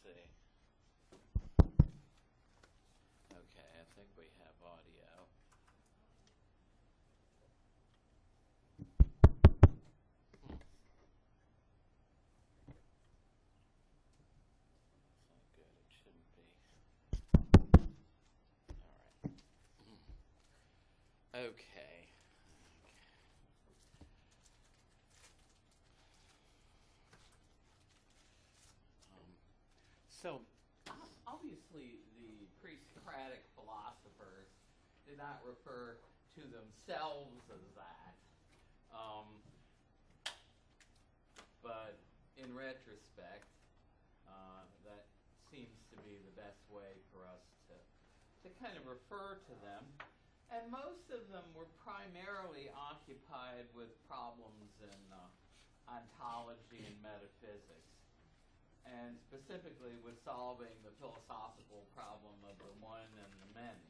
see. Okay, I think we have audio. That's not good. It shouldn't be. All right. Okay. So, obviously, the pre-Socratic philosophers did not refer to themselves as that. But in retrospect, that seems to be the best way for us to kind of refer to them. And most of them were primarily occupied with problems in ontology and metaphysics, and specifically with solving the philosophical problem of the one and the many.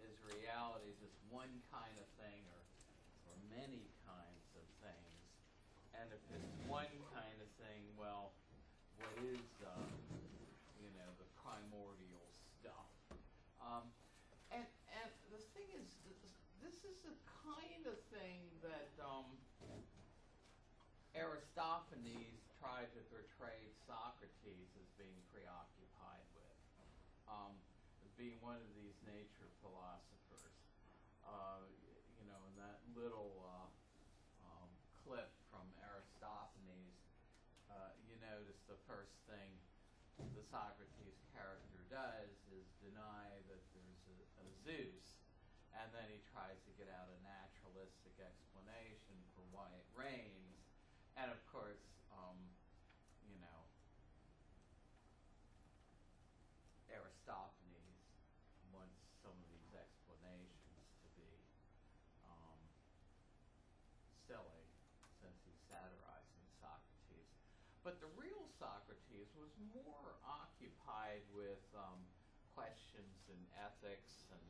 Is reality just one kind of thing or many kinds of things? And if it's one kind of thing, well, what is the primordial stuff? And the thing is, this is the kind of thing that Aristophanes tried to portray Socrates as being preoccupied with, as being one of these nature philosophers. In that little clip from Aristophanes, you notice the first thing the Socrates character does is deny that there's a Zeus, and then he tries to get out a naturalistic explanation for why it rains. And of course, Aristophanes wants some of these explanations to be silly, since he's satirizing Socrates. But the real Socrates was more occupied with questions in ethics and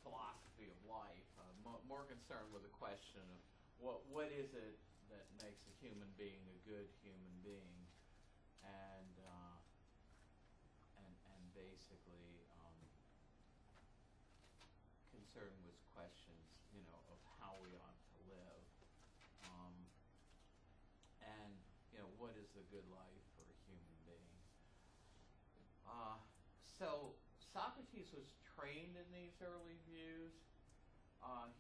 philosophy of life, more concerned with the question of what is it that makes a human being a good human being, and basically concerned with questions, of how we ought to live, and what is the good life for a human being. So Socrates was trained in these early views.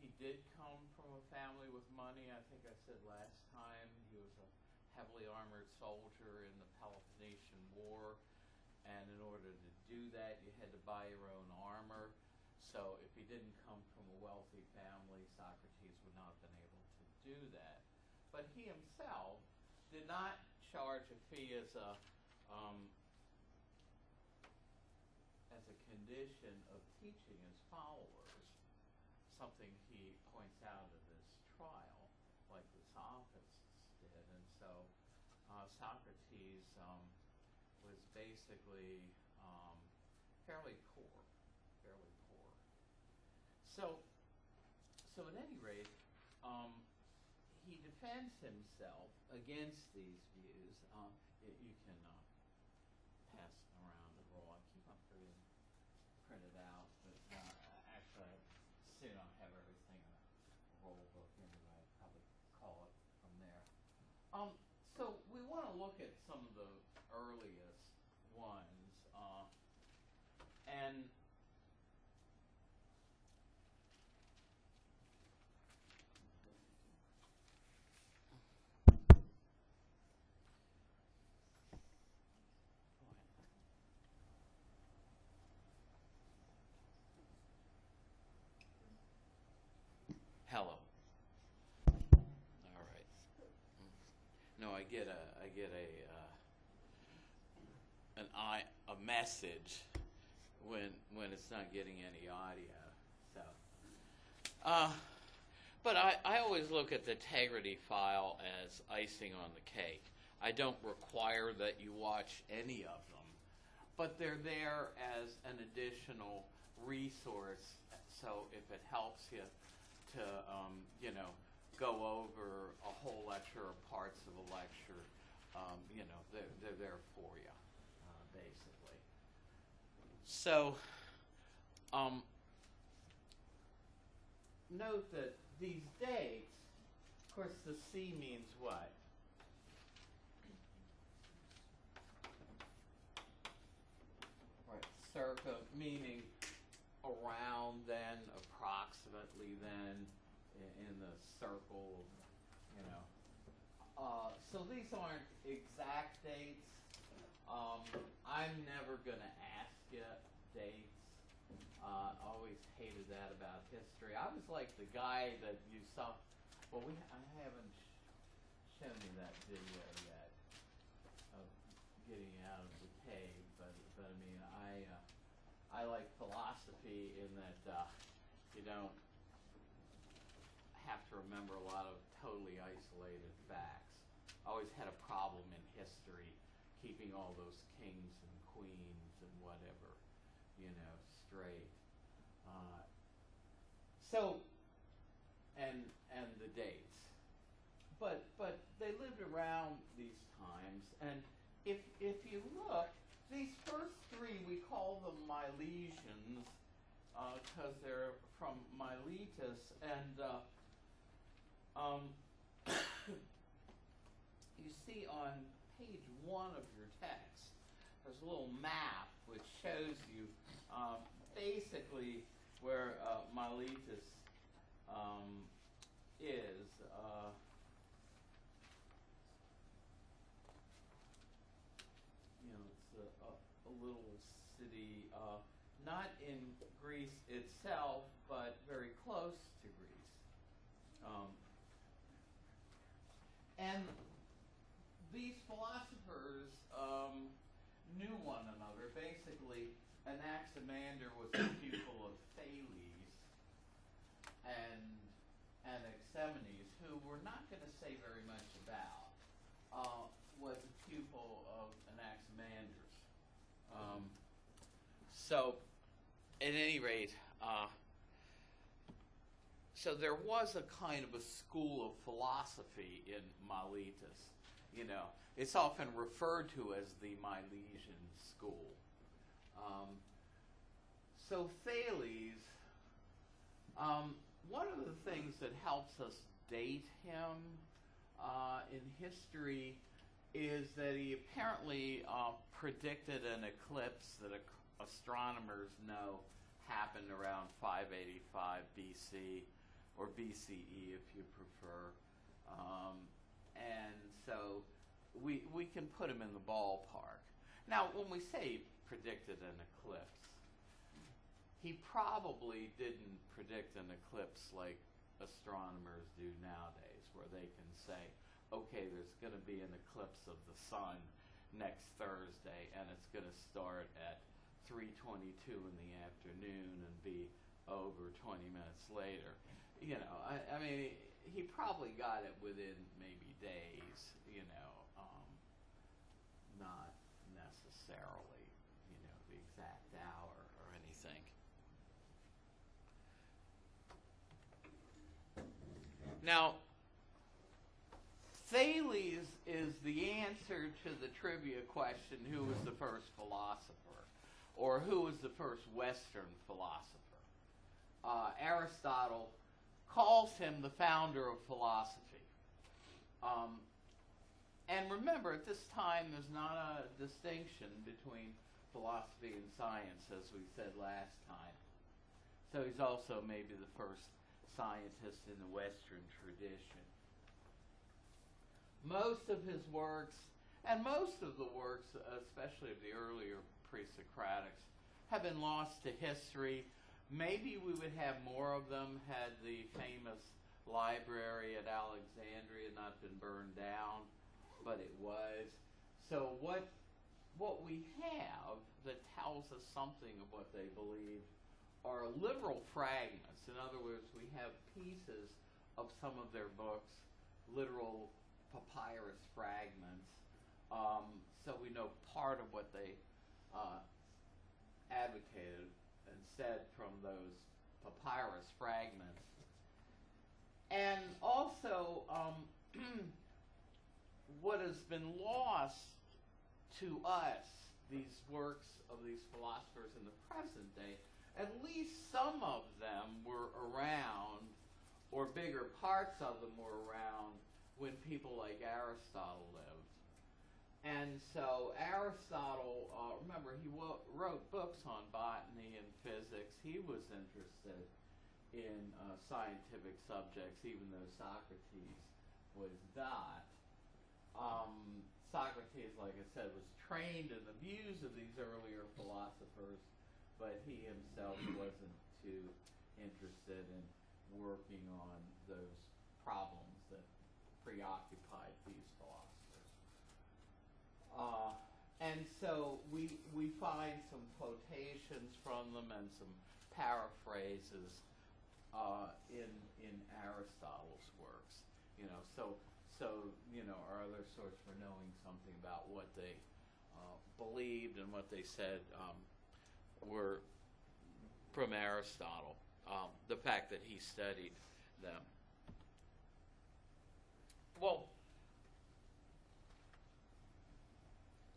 He did come from a family with money. I think I said last time he was a heavily armored soldier in the Peloponnesian War, and in order to do that, you had to buy your own armor. So if he didn't come from a wealthy family, Socrates would not have been able to do that. But he himself did not charge a fee as a condition of teaching his followers, something he points out in this trial, like the sophists did. And so Socrates was basically fairly poor. So at any rate, he defends himself against these views. You can pass around the roll. I keep on forgetting to print it out, but actually, soon I'll have everything in a roll book anyway. I'll probably call it from there. So we want to look at some of the earliest ones, and hello. All right. No, I get a message when it's not getting any audio. So, but I always look at the integrity file as icing on the cake. I don't require that you watch any of them, but they're there as an additional resource. So if it helps you to go over a whole lecture or parts of a lecture. They're there for you, basically. So, note that these dates, of course, the C means what? Right, circa, meaning around then, approximately then, in the circle, so these aren't exact dates. I'm never going to ask you dates. Always hated that about history. I was like the guy that you saw. Well, I haven't shown you that video yet of getting out of the cave, but I mean, I like philosophy in that you don't have to remember a lot of totally isolated facts. I always had a problem in history keeping all those kings and queens and whatever, straight. And the dates. But they lived around these times, and if you look, these first three, we call them Milesians, because they're from Miletus, and you see on page 1 of your text, there's a little map which shows you basically where Miletus is. It's a little city, not in Greece itself, but very close to Greece. And these philosophers knew one another. Basically, Anaximander was a pupil of Thales, and Anaximander, who we're not going to say very much about, was a pupil of Anaximander's. So, at any rate, so there was a kind of a school of philosophy in Miletus. It's often referred to as the Milesian school. So Thales, one of the things that helps us date him in history is that he apparently predicted an eclipse that astronomers know happened around 585 BC, or BCE if you prefer. And so we can put him in the ballpark. Now, when we say he predicted an eclipse, he probably didn't predict an eclipse like astronomers do nowadays, where they can say, okay, there's going to be an eclipse of the sun next Thursday, and it's going to start at 3:22 in the afternoon and be over 20 minutes later. I mean, he probably got it within maybe days, not necessarily, the exact hour or anything. Now, Thales is the answer to the trivia question, who was the first philosopher, or who was the first Western philosopher. Aristotle calls him the founder of philosophy. And remember, at this time, there's not a distinction between philosophy and science, as we said last time. So he's also maybe the first scientist in the Western tradition. Most of his works, and most of the works, especially of the earlier pre-Socratics, have been lost to history. Maybe we would have more of them had the famous library at Alexandria not been burned down, but it was. So what we have that tells us something of what they believed are literal fragments. In other words, we have pieces of some of their books, literal papyrus fragments. So we know part of what they advocated and said from those papyrus fragments. And also, what has been lost to us, these works of these philosophers in the present day, at least some of them were around, or bigger parts of them were around, when people like Aristotle lived. And so Aristotle, remember, he wrote books on botany and physics. He was interested in scientific subjects, even though Socrates was not. Socrates, like I said, was trained in the views of these earlier philosophers, but he himself wasn't too interested in working on those problems that preoccupied these philosophers. And so we find some quotations from them and some paraphrases in Aristotle's works. So are other sorts for knowing something about what they believed and what they said were from Aristotle. The fact that he studied them. Well,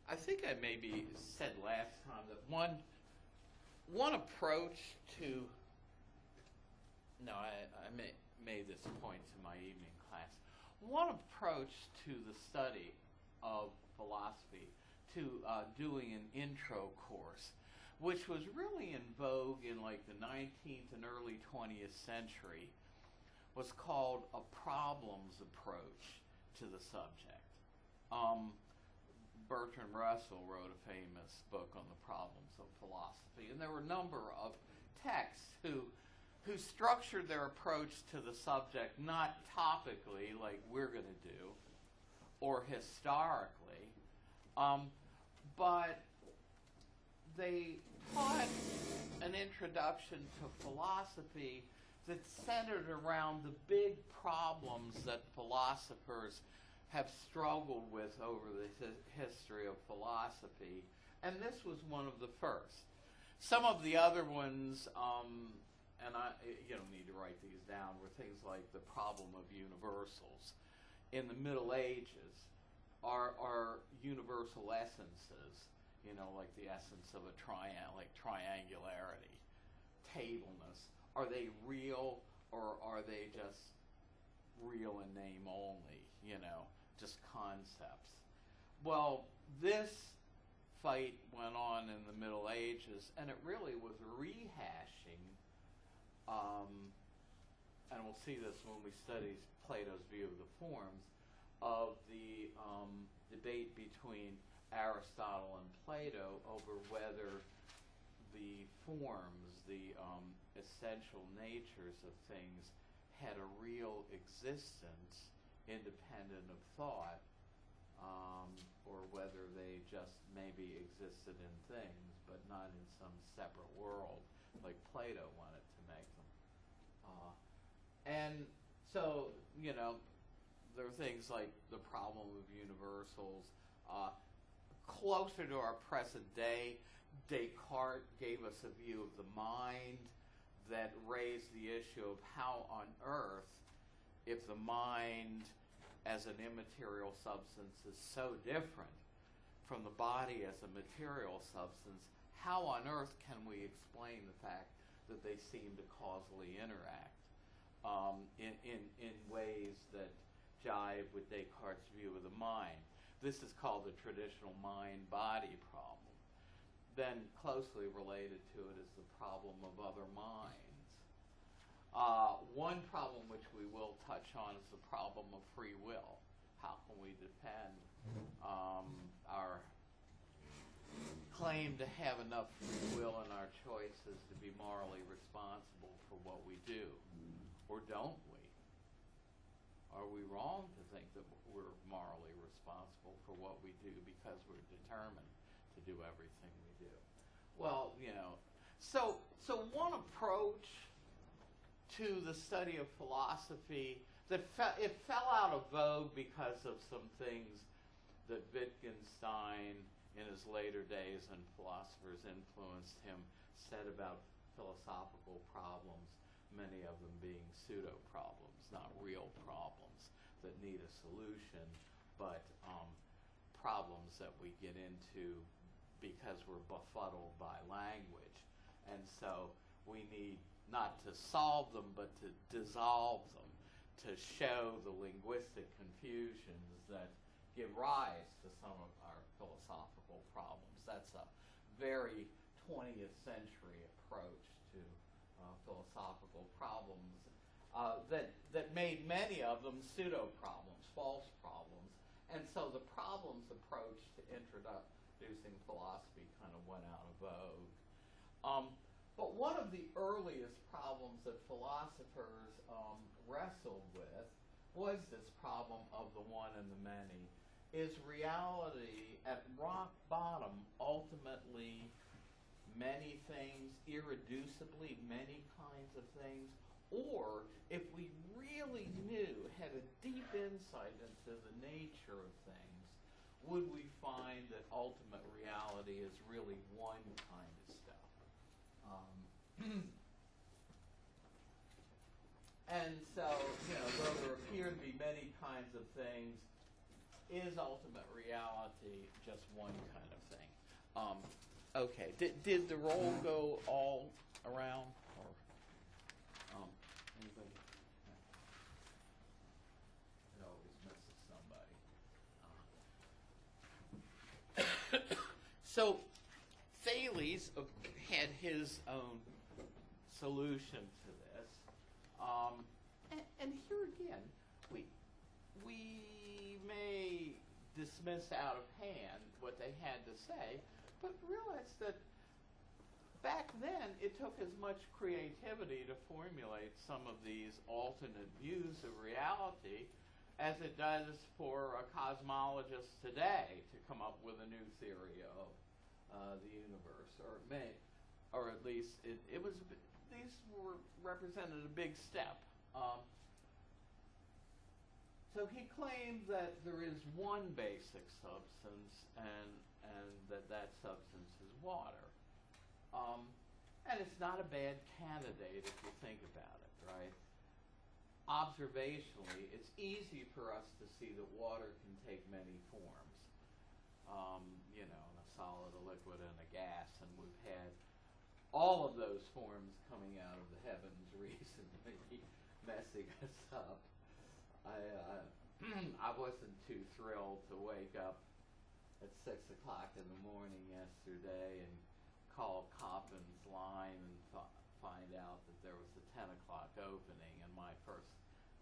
I think I maybe said last time that one approach to, I made this point to my evening class. One approach to the study of philosophy, to doing an intro course, which was really in vogue in like the 19th and early 20th century, was called a problems approach to the subject. Bertrand Russell wrote a famous book on the problems of philosophy, and there were a number of texts who structured their approach to the subject not topically, like we're going to do, or historically, but they taught an introduction to philosophy that centered around the big problems that philosophers have struggled with over the history of philosophy, and this was one of the first. Some of the other ones, and you don't need to write these down, were things like the problem of universals. In the Middle Ages, are universal essences, like the essence of a like triangularity, tableness, are they real, or are they just real in name only, just concepts? Well, this fight went on in the Middle Ages, and it really was rehashing, and we'll see this when we study Plato's view of the forms, of the debate between Aristotle and Plato over whether the forms, the essential natures of things, had a real existence independent of thought, or whether they just maybe existed in things but not in some separate world like Plato wanted to make them. And so, there are things like the problem of universals. Closer to our present day, Descartes gave us a view of the mind that raised the issue of how on earth, if the mind as an immaterial substance is so different from the body as a material substance, how on earth can we explain the fact that they seem to causally interact in ways that jive with Descartes' view of the mind? This is called the traditional mind-body problem. Then closely related to it is the problem of other minds. One problem which we will touch on is the problem of free will. How can we defend our claim to have enough free will in our choices to be morally responsible for what we do? Or don't we? Are we wrong to think that we're morally responsible for what we do because we're determined to do everything we do? Well, so one approach to the study of philosophy that it fell out of vogue because of some things that Wittgenstein in his later days, and philosophers influenced him, said about philosophical problems, many of them being pseudo-problems, not real problems that need a solution, but problems that we get into because we're befuddled by language. And so we need not to solve them, but to dissolve them, to show the linguistic confusions that give rise to some of our philosophical problems. That's a very 20th century approach to philosophical problems that made many of them pseudo-problems, false problems. And so the problems approach to introducing philosophy kind of went out of vogue. But one of the earliest problems that philosophers wrestled with was this problem of the one and the many. Is reality at rock bottom ultimately many things, irreducibly many kinds of things? Or if we really had a deep insight into the nature of things, would we find that ultimate reality is really one kind of stuff? And so, though there appear to be many kinds of things, is ultimate reality just one kind of thing? Okay. Did the roll go all around? Or anybody? It always misses somebody. So Thales had his own solution to this. And here again, we may dismiss out of hand what they had to say, but realize that back then it took as much creativity to formulate some of these alternate views of reality as it does for a cosmologist today to come up with a new theory of the universe, or at least it was. These represented a big step. So he claimed that there is one basic substance, and that substance is water. And it's not a bad candidate if you think about it, right? Observationally, it's easy for us to see that water can take many forms. A solid, a liquid, and a gas, and we've had all of those forms coming out of the heavens recently, messing us up. I wasn't too thrilled to wake up at 6 o'clock in the morning yesterday and call Coppen's line and find out that there was a 10 o'clock opening, and my first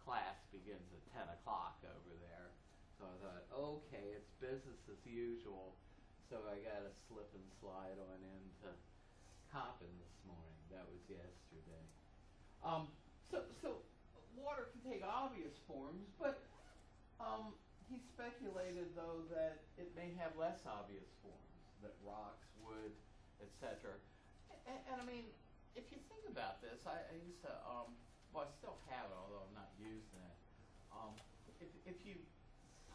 class begins at 10 o'clock over there. So I thought, okay, it's business as usual. So I got to slip and slide on into Coppen this morning. That was yesterday. So water can take obvious forms, but he speculated, though, that it may have less obvious forms, that rocks, wood, etc. And I mean, if you think about this, I used to, I still have it, although I'm not using it. If you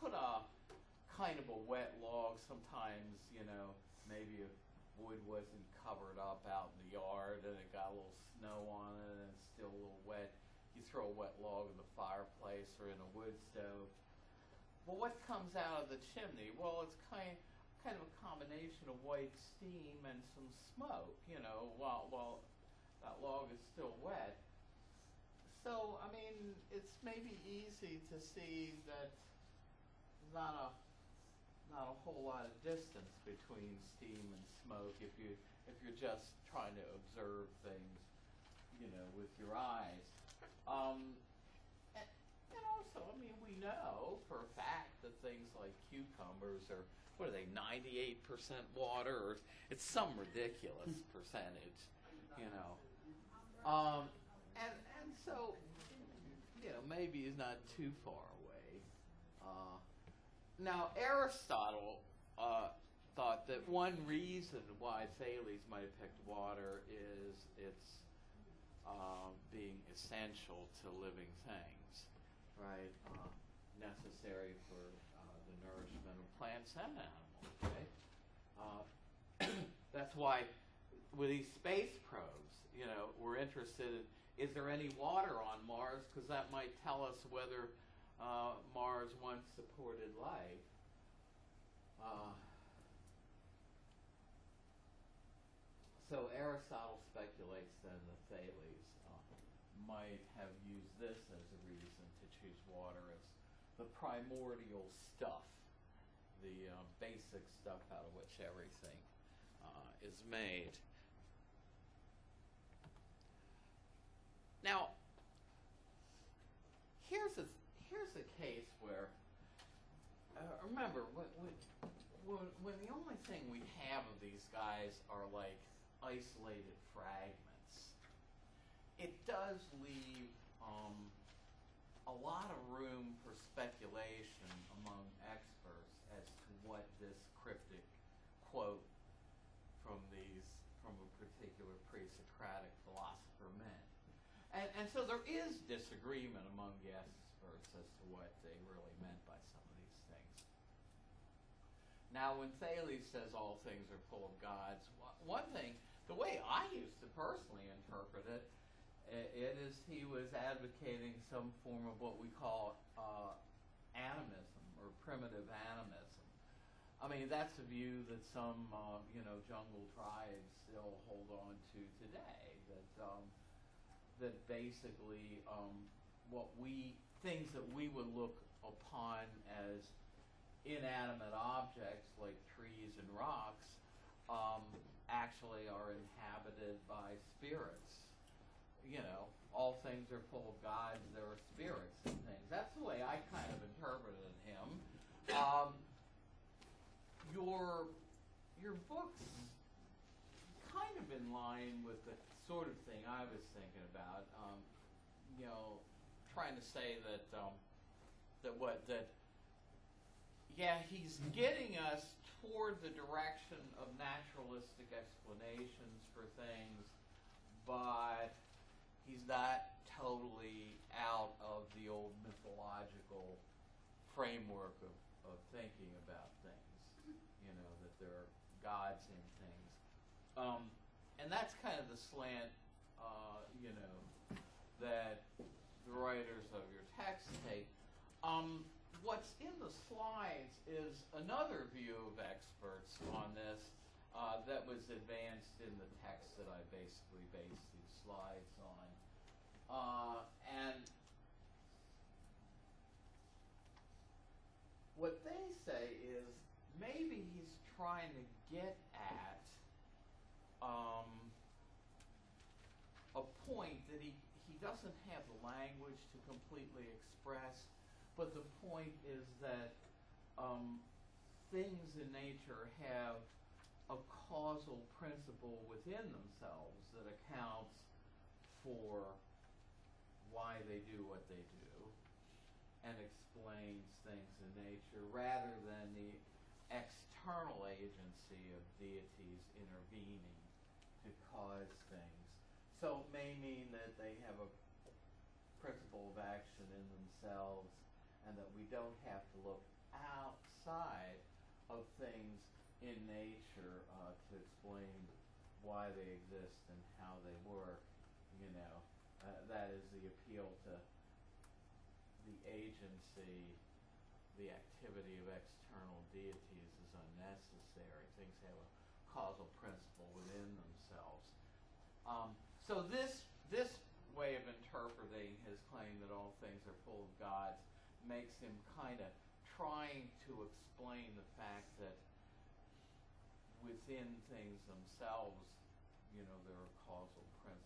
put a kind of a wet log, sometimes, maybe if wood wasn't covered up out in the yard and it got a little snow on it and it's still a little wet, you throw a wet log in the fireplace or in a wood stove. Well, what comes out of the chimney? Well, it's kind of a combination of white steam and some smoke, while that log is still wet. So, I mean, it's maybe easy to see that not a whole lot of distance between steam and smoke if you're just trying to observe things, with your eyes. And also, I mean, we know for a fact that things like cucumbers are, 98% water, or it's some ridiculous percentage, And so, maybe he's not too far away. Now, Aristotle thought that one reason why Thales might have picked water is its being essential to living things, right? Necessary for the nourishment of plants and animals, right? That's why with these space probes, we're interested is there any water on Mars? Because that might tell us whether Mars once supported life. So Aristotle speculates then that Thales might have used this as a reason to choose water as the primordial stuff, the basic stuff out of which everything is made. Now, here's a case where, remember, when the only thing we have of these guys are like isolated fragments, it does leave a lot of room for speculation among experts as to what this cryptic quote from a particular pre-Socratic philosopher meant. And so there is disagreement among the experts as to what they really meant by some of these things. Now, when Thales says all things are full of gods, one thing, the way I used to personally interpret it, it is he was advocating some form of what we call animism or primitive animism. I mean, that's a view that some jungle tribes still hold on to today. That basically things that we would look upon as inanimate objects like trees and rocks actually are inhabited by spirits. You know, all things are full of gods, there are spirits and things. That's the way I kind of interpreted him. Your book's kind of in line with the sort of thing I was thinking about. Trying to say he's getting us toward the direction of naturalistic explanations for things, but he's not totally out of the old mythological framework of thinking about things, that there are gods in things. And that's kind of the slant, that the writers of your text take. What's in the slides is another view of experts on this that was advanced in the text that I basically based these slides on. And what they say is maybe he's trying to get at a point that he doesn't have the language to completely express, but the point is that things in nature have a causal principle within themselves that accounts for why they do what they do and explains things in nature rather than the external agency of deities intervening to cause things. So it may mean that they have a principle of action in themselves and that we don't have to look outside of things in nature to explain why they exist and how they work. That is the appeal to the agency, the activity of external deities is unnecessary. Things have a causal principle within themselves. So this way of interpreting his claim that all things are full of gods makes him kind of trying to explain the fact that within things themselves, there are causal principles.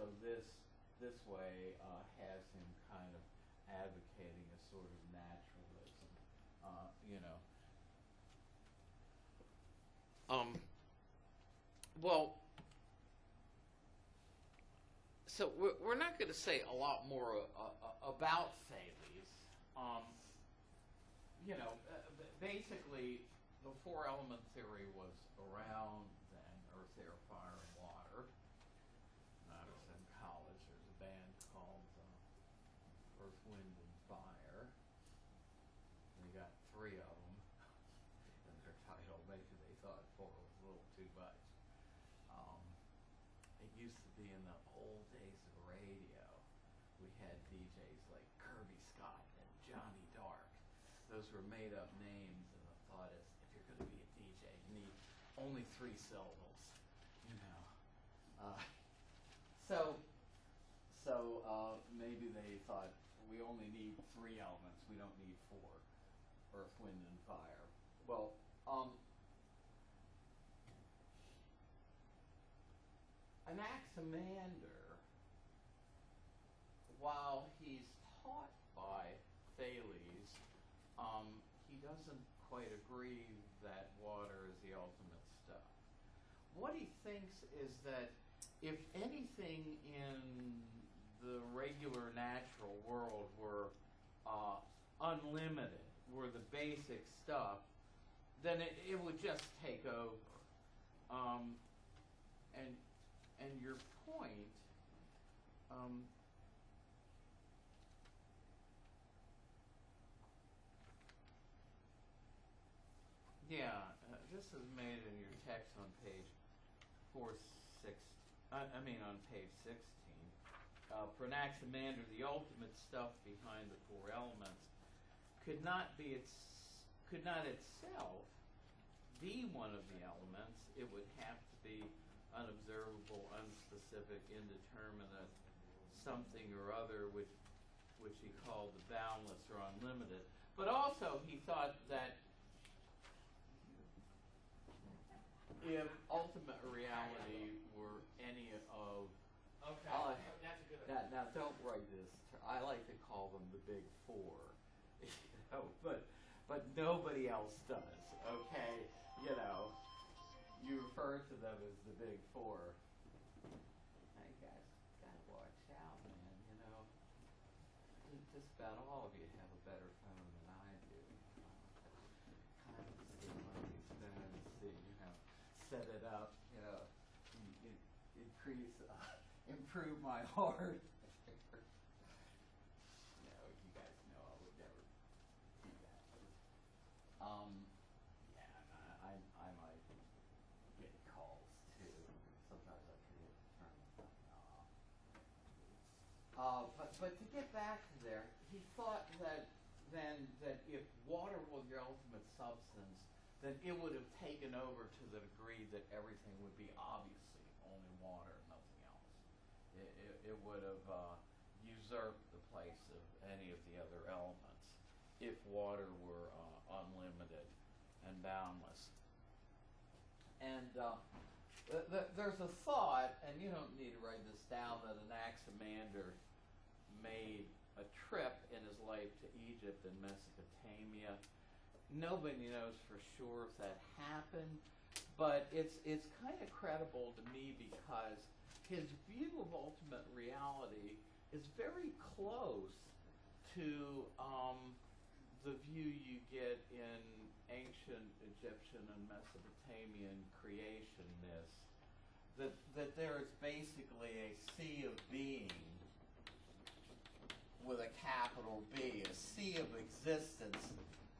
So this way has him kind of advocating a sort of naturalism. So we're not going to say a lot more about Thales. Basically, the four-element theory was around then: earth, air, fire, and water. When I was in college, there's a band called Earth, Wind, and Fire. They got three of them in their title. Maybe they thought four was a little too much. used to be in the old days of radio. We had DJs like Kirby Scott and Johnny Dark. Those were made-up names, and the thought is, if you're going to be a DJ, you need only 3 syllables, you know. So maybe they thought we only need 3 elements. We don't need 4: earth, wind, and fire. Well, Anaximander, while he's taught by Thales, he doesn't quite agree that water is the ultimate stuff. What he thinks is that if anything in the regular natural world were unlimited, were the basic stuff, then it would just take over. And your point, this is made in your text on page 4-6. On page 16. For Anaximander, the ultimate stuff behind the 4 elements could not itself be one of the elements. It would have to be unobservable, unspecific, indeterminate, something or other, which he called the boundless or unlimited. But also he thought that if ultimate reality were any of... Okay, that's a good idea. Now don't write this. I like to call them the big 4. But nobody else does, okay? You refer to them as the big 4. Now you guys gotta watch out, man, Just about all of you have a better phone than I do. Kind of see one of these phones, set it up, increase, improve my heart. You guys know I would never do that. I might get calls too. Sometimes I forget to turn the phone off. But to get back to there, he thought that if water were your ultimate substance, then it would have taken over to the degree that everything would be obviously only water and nothing else. It would have usurped the place of any of the other elements if water were unlimited and boundless. And there's a thought, and you don't need to write this down, that Anaximander made a trip in his life to Egypt and Mesopotamia. Nobody knows for sure if that happened, but it's kind of credible to me because his view of ultimate reality is very close to the view you get in ancient Egyptian and Mesopotamian creation myths, that there is basically a sea of being with a capital B, a sea of existence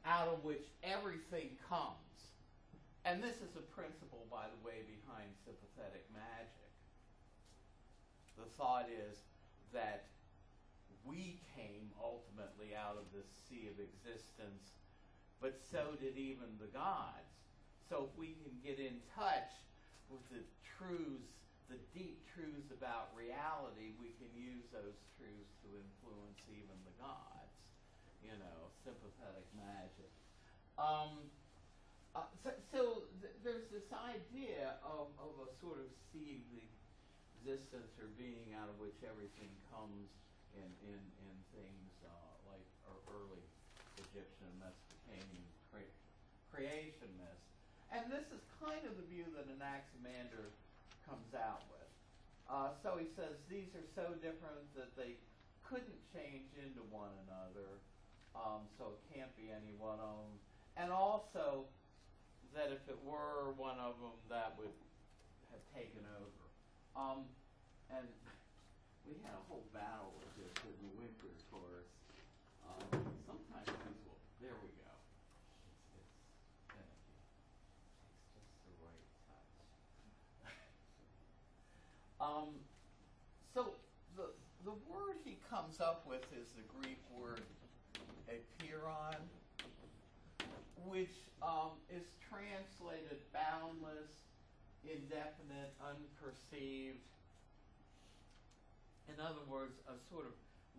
out of which everything comes. And this is a principle, by the way, behind sympathetic magic. The thought is that we came ultimately out of this sea of existence, but so did even the gods. So if we can get in touch with the truths, the deep truths about reality, we can use those truths to influence even the gods. Sympathetic magic. There's this idea of a sort of sea of existence or being out of which everything comes in things like early Egyptian and Mesopotamian creation myths. And this is kind of the view that Anaximander comes out with. So he says these are so different that they couldn't change into one another, so it can't be any one of them. And also that if it were one of them, that would have taken over. And we had a whole battle with this in the winter course. Sometimes these will, there we go. It's finicky. It takes just the right touch. So the word he comes up with is the Greek word apeiron, which is translated boundless, indefinite, unperceived. In other words, a sort of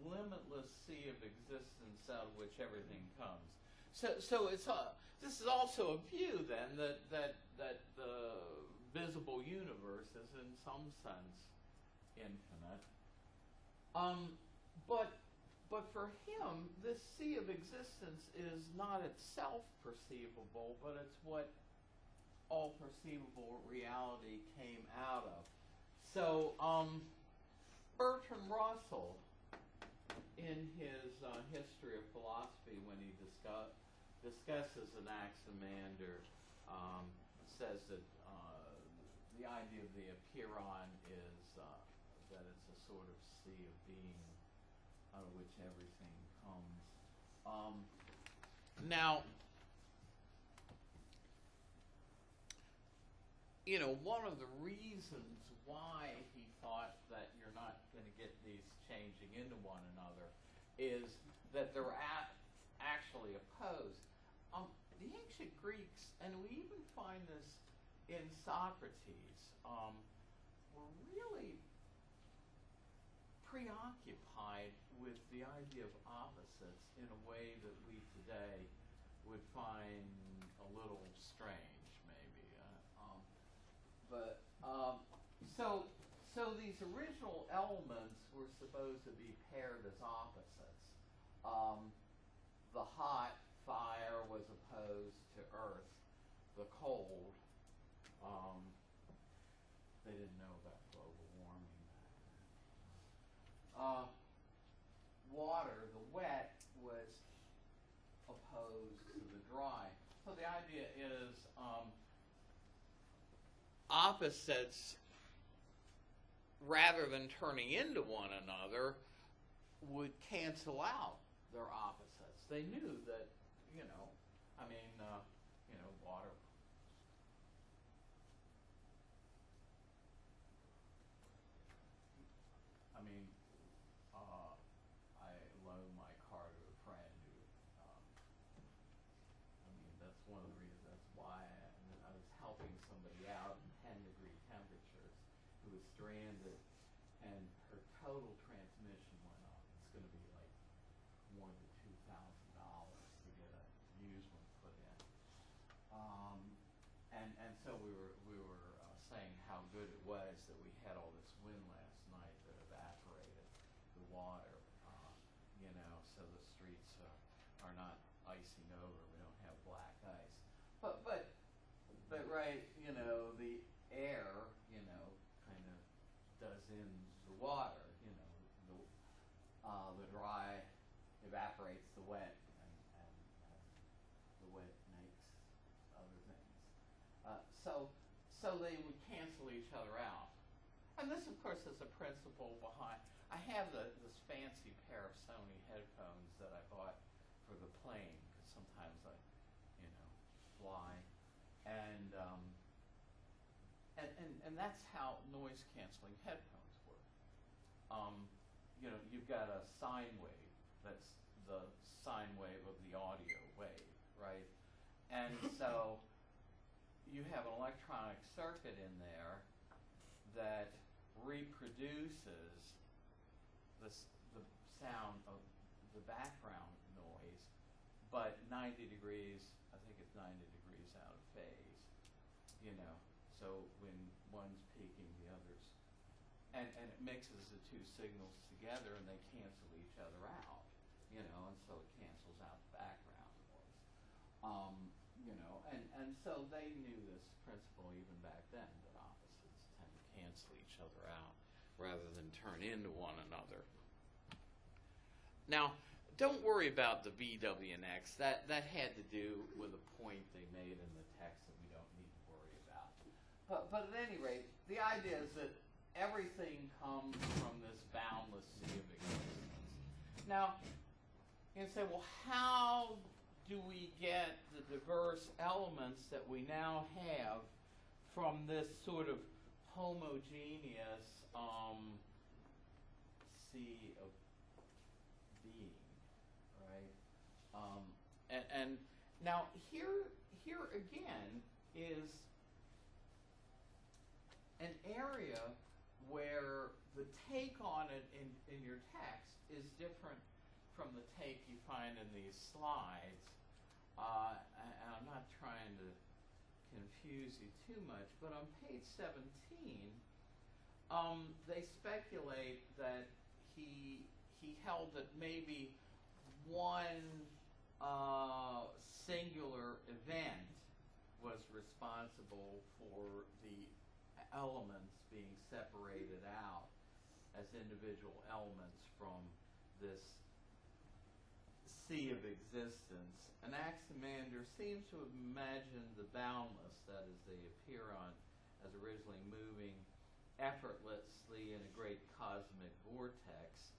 limitless sea of existence out of which everything comes. So it's this is also a view then that the visible universe is in some sense infinite. But for him, this sea of existence is not itself perceivable, but it's what all perceivable reality came out of. So Bertrand Russell, in his history of philosophy, when he discusses Anaximander, says that the idea of the apeiron is that it's a sort of sea of being out of which everything comes. Now, one of the reasons why he thought that you're not going to get these changing into one another is that they're actually opposed. The ancient Greeks, and we even find this in Socrates, were really preoccupied with the idea of opposites in a way that we today would find a little strange, maybe. So these original elements were supposed to be paired as opposites. The hot, fire, was opposed to earth. The cold, they didn't know about global warming. Water, the wet, was opposed to the dry. So the idea is opposites, rather than turning into one another, would cancel out their opposites. They knew that, water. I loaned my car to a friend who, that's one of the reasons, that's why I was helping somebody out in 10-degree temperatures who was stranded, and her total transmission went up. It's going to be like more than $2,000 to get a used one put in. And so we were saying how good it was that we had all this wind last night that evaporated the water, so the streets are not icing over. We don't have black ice. But right, the air, kind of does in the water. The dry evaporates the wet, and the wet makes other things. So they would cancel each other out. And this, of course, is a principle behind. I have this fancy pair of Sony headphones that I bought for the plane, because sometimes I, fly, and that's how noise canceling headphones work. You've got a sine wave. That's the sine wave of the audio wave, right? And so you have an electronic circuit in there that reproduces the sound of the background noise, but 90 degrees, I think it's 90 degrees out of phase, so when one's peaking, the other's, and it mixes the two signals together, and they cancel each other out, and so it cancels out the background noise. And so they knew this principle even back then, that opposites tend to cancel each other out rather than turn into one another. Now, don't worry about the BW and X. That had to do with a point they made in the text that we don't need to worry about. But at any rate, the idea is that everything comes from this boundless sea of existence. Now, you say, well, how do we get the diverse elements that we now have from this sort of homogeneous sea of being, right? And now here again is an area where the take on it in your text is different from the take you find in these slides. And I'm not trying to confuse you too much, but on page 17, they speculate that he held that maybe one singular event was responsible for the elements being separated out as individual elements from this sea of existence. Anaximander seems to have imagined the boundless, that is the apeiron, as originally moving effortlessly in a great cosmic vortex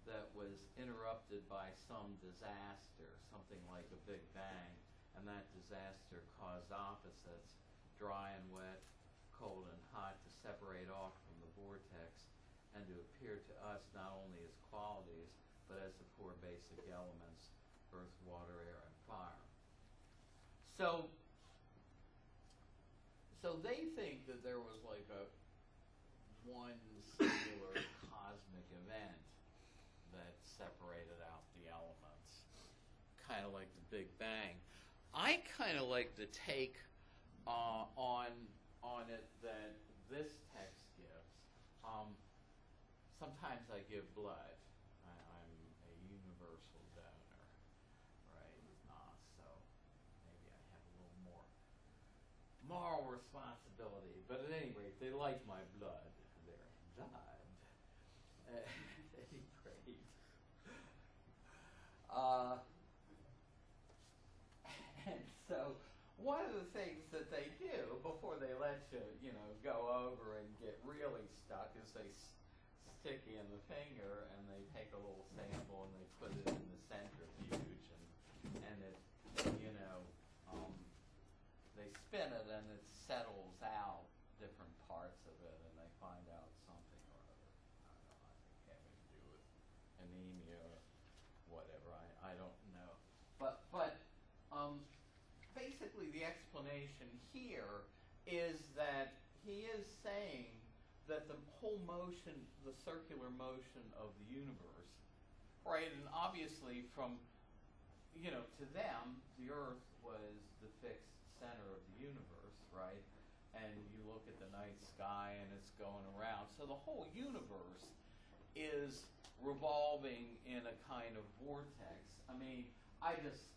that was interrupted by some disaster, something like a Big Bang, and that disaster caused opposites, dry and wet, cold and hot, to separate off from the vortex and to appear to us not only as qualities, but as the four basic elements: earth, water, air, and fire. So they think that there was like a one singular cosmic event that separated out the elements, kind of like the Big Bang. I kind of like the take on it that this text gives. Sometimes I give blood. I'm a universal donor, right? So maybe I have a little more moral responsibility. But at any rate, they like my blood. They're blood. At any rate. And so one of the things that they do before they let you, go over and get really stuck is they stick you in the finger and they take a little sample and they put it in the centrifuge and it, they spin it and it settles out different parts of it and they find out something or other. I don't know, I think having to do with anemia or whatever. I don't know. But basically the explanation here is that he is saying that the whole motion, the circular motion of the universe, right, and obviously from, to them, the earth was the fixed center of the universe, right, and you look at the night sky and it's going around. So the whole universe is revolving in a kind of vortex. I mean, I just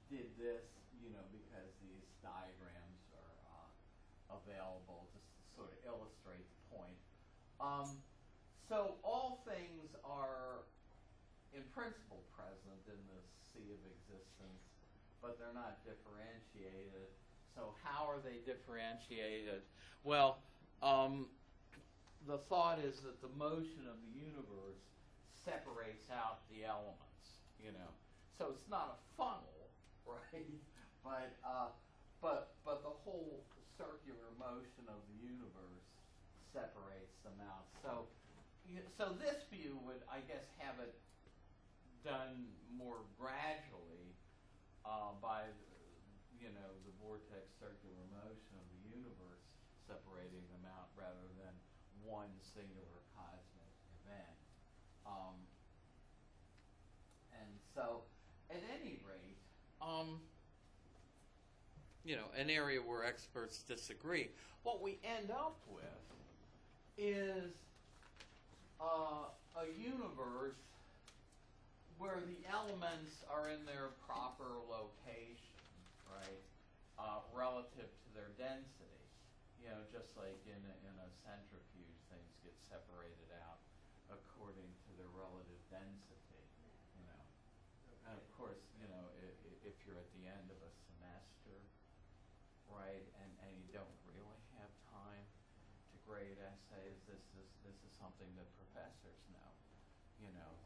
did this, because these diagrams are available just to sort of illustrate the point. So all things are in principle present in the sea of existence, but they're not differentiated. So how are they differentiated? Well, the thought is that the motion of the universe separates out the elements, So it's not a funnel, right? But the whole circular motion of the universe separates them out. So this view would, I guess, have it done more gradually by the vortex circular motion of the universe separating them out rather than one singular cosmic event. And so, at any rate, an area where experts disagree, what we end up with is a universe where the elements are in their proper location, right, relative to their density. Just like in a centrifuge, things get separated out according to their relative density, And of course, if you're at the end of a semester, right, and you don't really have time to grade essays, this is something that professors know,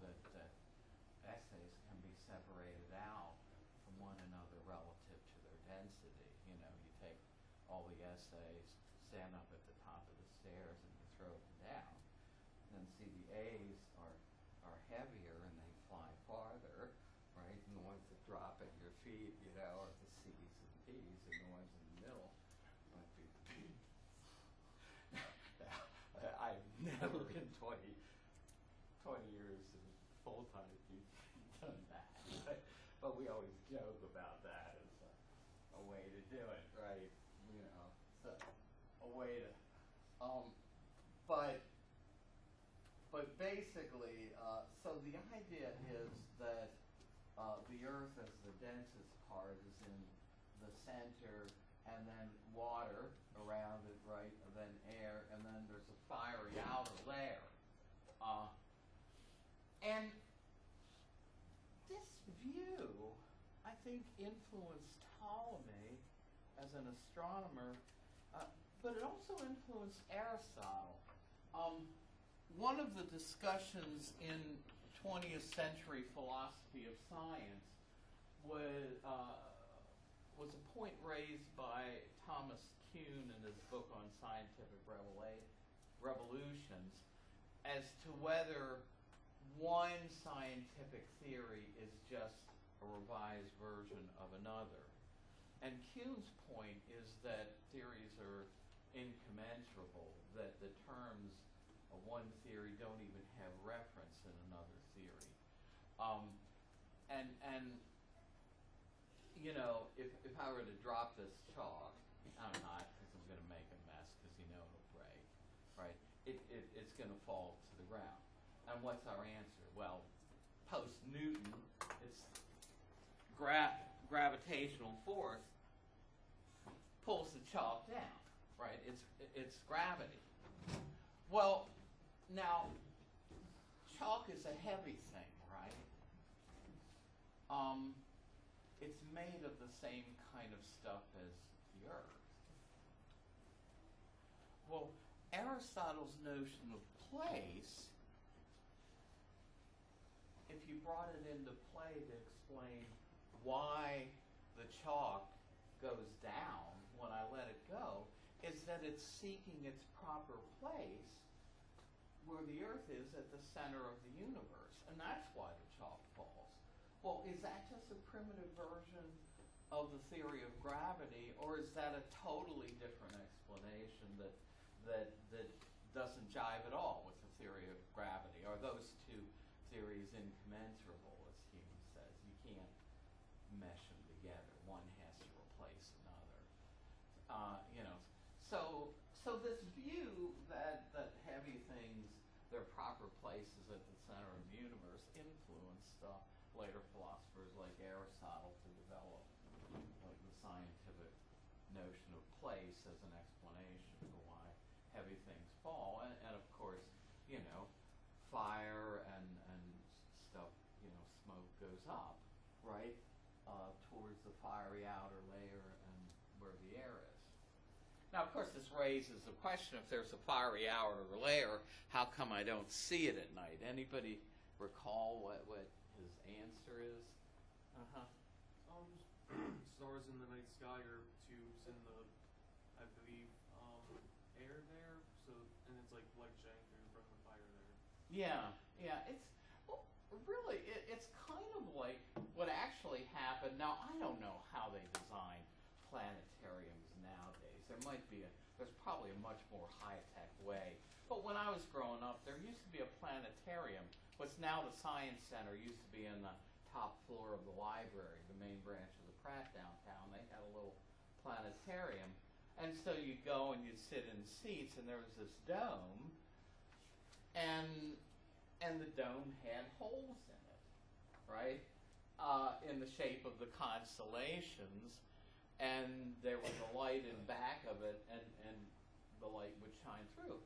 that essays can be separated out from one another relative to their density. You take all the essays, stand up at the top of the stairs and you throw them down. And then see the A's are heavier and they fly farther, right? And the ones that drop at your feet, you know, are the C's and D's, and the ones in the middle might be the B's. I've never in 20 years of full-time done that. But we always joke about that as a way to do it, right? You know, so a way to, but basically, so the idea is that the Earth as the densest part is in the center, and then water around it, right? And then air, and then there's a fiery outer layer. And this view, I think, influenced Ptolemy as an astronomer, but it also influenced Aristotle. One of the discussions in 20th century philosophy of science was a point raised by Thomas Kuhn in his book on scientific revolutions as to whether one scientific theory is just a revised version of another. And Kuhn's point is that theories are incommensurable, that the terms of one theory don't even have reference in another theory. And you know, if I were to drop this chalk, I'm not, because I'm going to make a mess, because you know it'll break, right? It's going to fall to the ground. And what's our answer? Well, post-Newton, it's gravitational force pulls the chalk down, right? It's gravity. Well, now, chalk is a heavy thing, right? It's made of the same kind of stuff as the Earth. Well, Aristotle's notion of place, if you brought it into play to explain why the chalk goes down when I let it go, is that it's seeking its proper place where the Earth is at the center of the universe, and that's why the chalk falls. Well, is that just a primitive version of the theory of gravity, or is that a totally different explanation that doesn't jive at all with the theory of gravity? Are those two theories incommensurable, as Hume says? You can't mesh them together. One has to replace another. You know, so this view that heavy things, their proper places at the center of the universe, influenced later philosophers like Aristotle to develop like the scientific notion of place as an explanation for why heavy things fall. And of course, you know, fire and stuff, you know, smoke goes up, right, towards the fiery outer layer and where the air is. Now, of course, this raises the question, if there's a fiery outer layer, how come I don't see it at night? Anybody recall what his answer is? Stars in the night sky are tubes in the, I believe, air there. So, and it's like light shining through from the fire there. Yeah. It's it's kind of like what actually happened. Now, I don't know how they design planetariums nowadays. There's probably a much more high-tech way. But when I was growing up, there used to be a planetarium. What's now the Science Center used to be in the top floor of the library, the main branch of the Pratt downtown. They had a little planetarium. And so you'd go and you'd sit in seats, and there was this dome, and the dome had holes in it, right, in the shape of the constellations, and there was a light in back of it, and the light would shine through.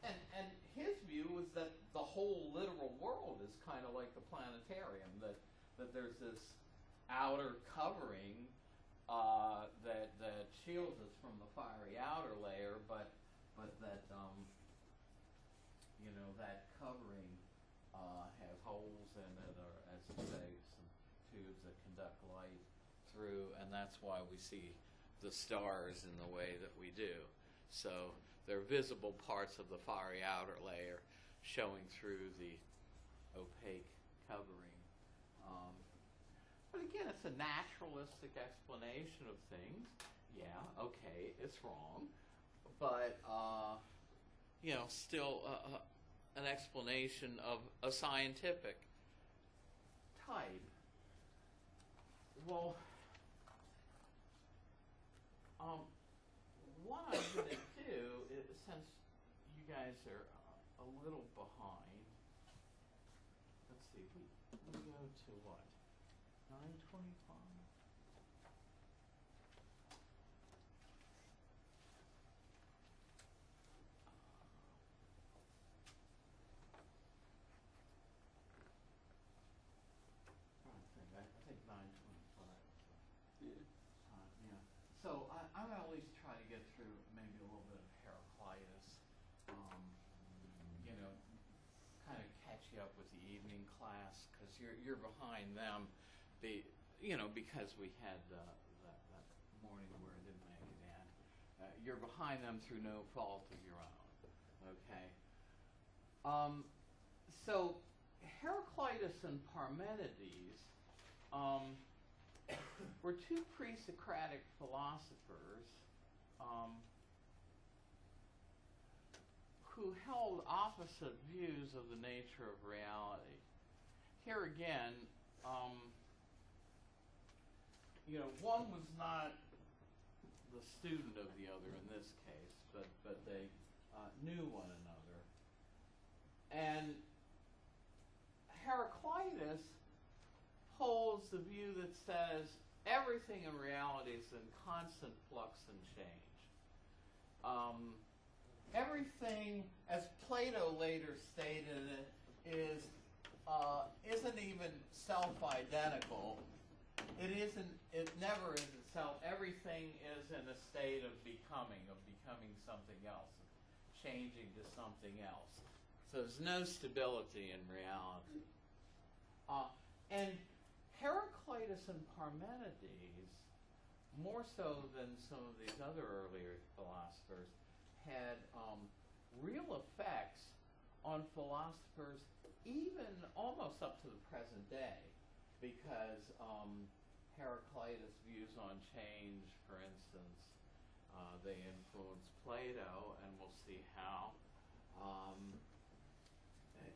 And his view was that the whole literal world is kind of like the planetarium, that there's this outer covering that shields us from the fiery outer layer, but that you know, that covering has holes in it, or as you say, some tubes that conduct light through, and that's why we see the stars in the way that we do. So they're visible parts of the fiery outer layer showing through the opaque covering. But again, it's a naturalistic explanation of things. Yeah, okay, it's wrong. But, still an explanation of a scientific type. Well, what I'm going to do is, since you guys are a little behind, let's see, we go to what, 9:25? I think 9:25. Yeah. Yeah. So I'm going to at least try to get through maybe a little bit of Heraclitus, kind of catch you up with the evening class, because you're behind them, because we had that morning where I didn't make it in. You're behind them through no fault of your own. Okay. So Heraclitus and Parmenides were two pre-Socratic philosophers who held opposite views of the nature of reality. Here again, one was not the student of the other in this case, but they knew one another. And Heraclitus holds the view that says everything in reality is in constant flux and change. Everything, as Plato later stated it, isn't even self-identical. It never is itself. Everything is in a state of becoming something else, of changing to something else. So there's no stability in reality. And Heraclitus and Parmenides, more so than some of these other earlier philosophers, had real effects on philosophers even almost up to the present day, because Heraclitus' views on change, for instance, they influenced Plato, and we'll see how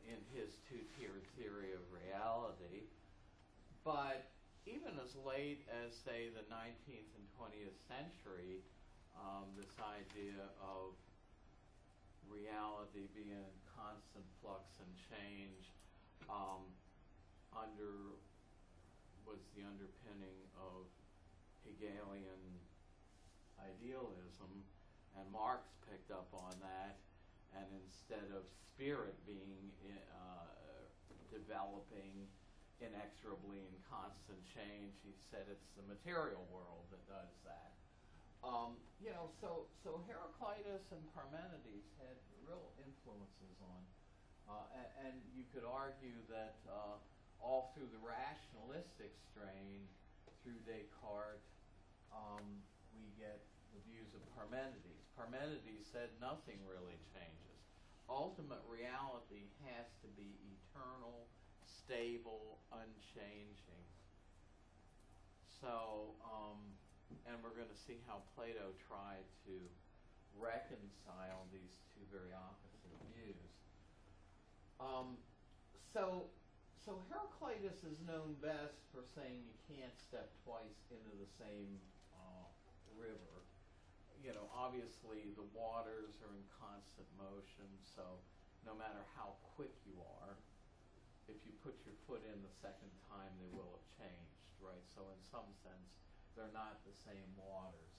in his two-tiered theory of reality. But even as late as, say, the 19th and 20th century, this idea of reality being in constant flux and change was the underpinning of Hegelian idealism, and Marx picked up on that, and instead of spirit being developing inexorably in constant change, he said it's the material world that does that. So Heraclitus and Parmenides had real influences on, and you could argue that all through the rationalistic strain, through Descartes, we get the views of Parmenides. Parmenides said nothing really changes. Ultimate reality has to be eternal, stable, unchanging. So, and we're going to see how Plato tried to reconcile these two very opposite views. So Heraclitus is known best for saying you can't step twice into the same river. Obviously the waters are in constant motion, so no matter how quick you are, if you put your foot in the second time, they will have changed, right? So in some sense, they're not the same waters.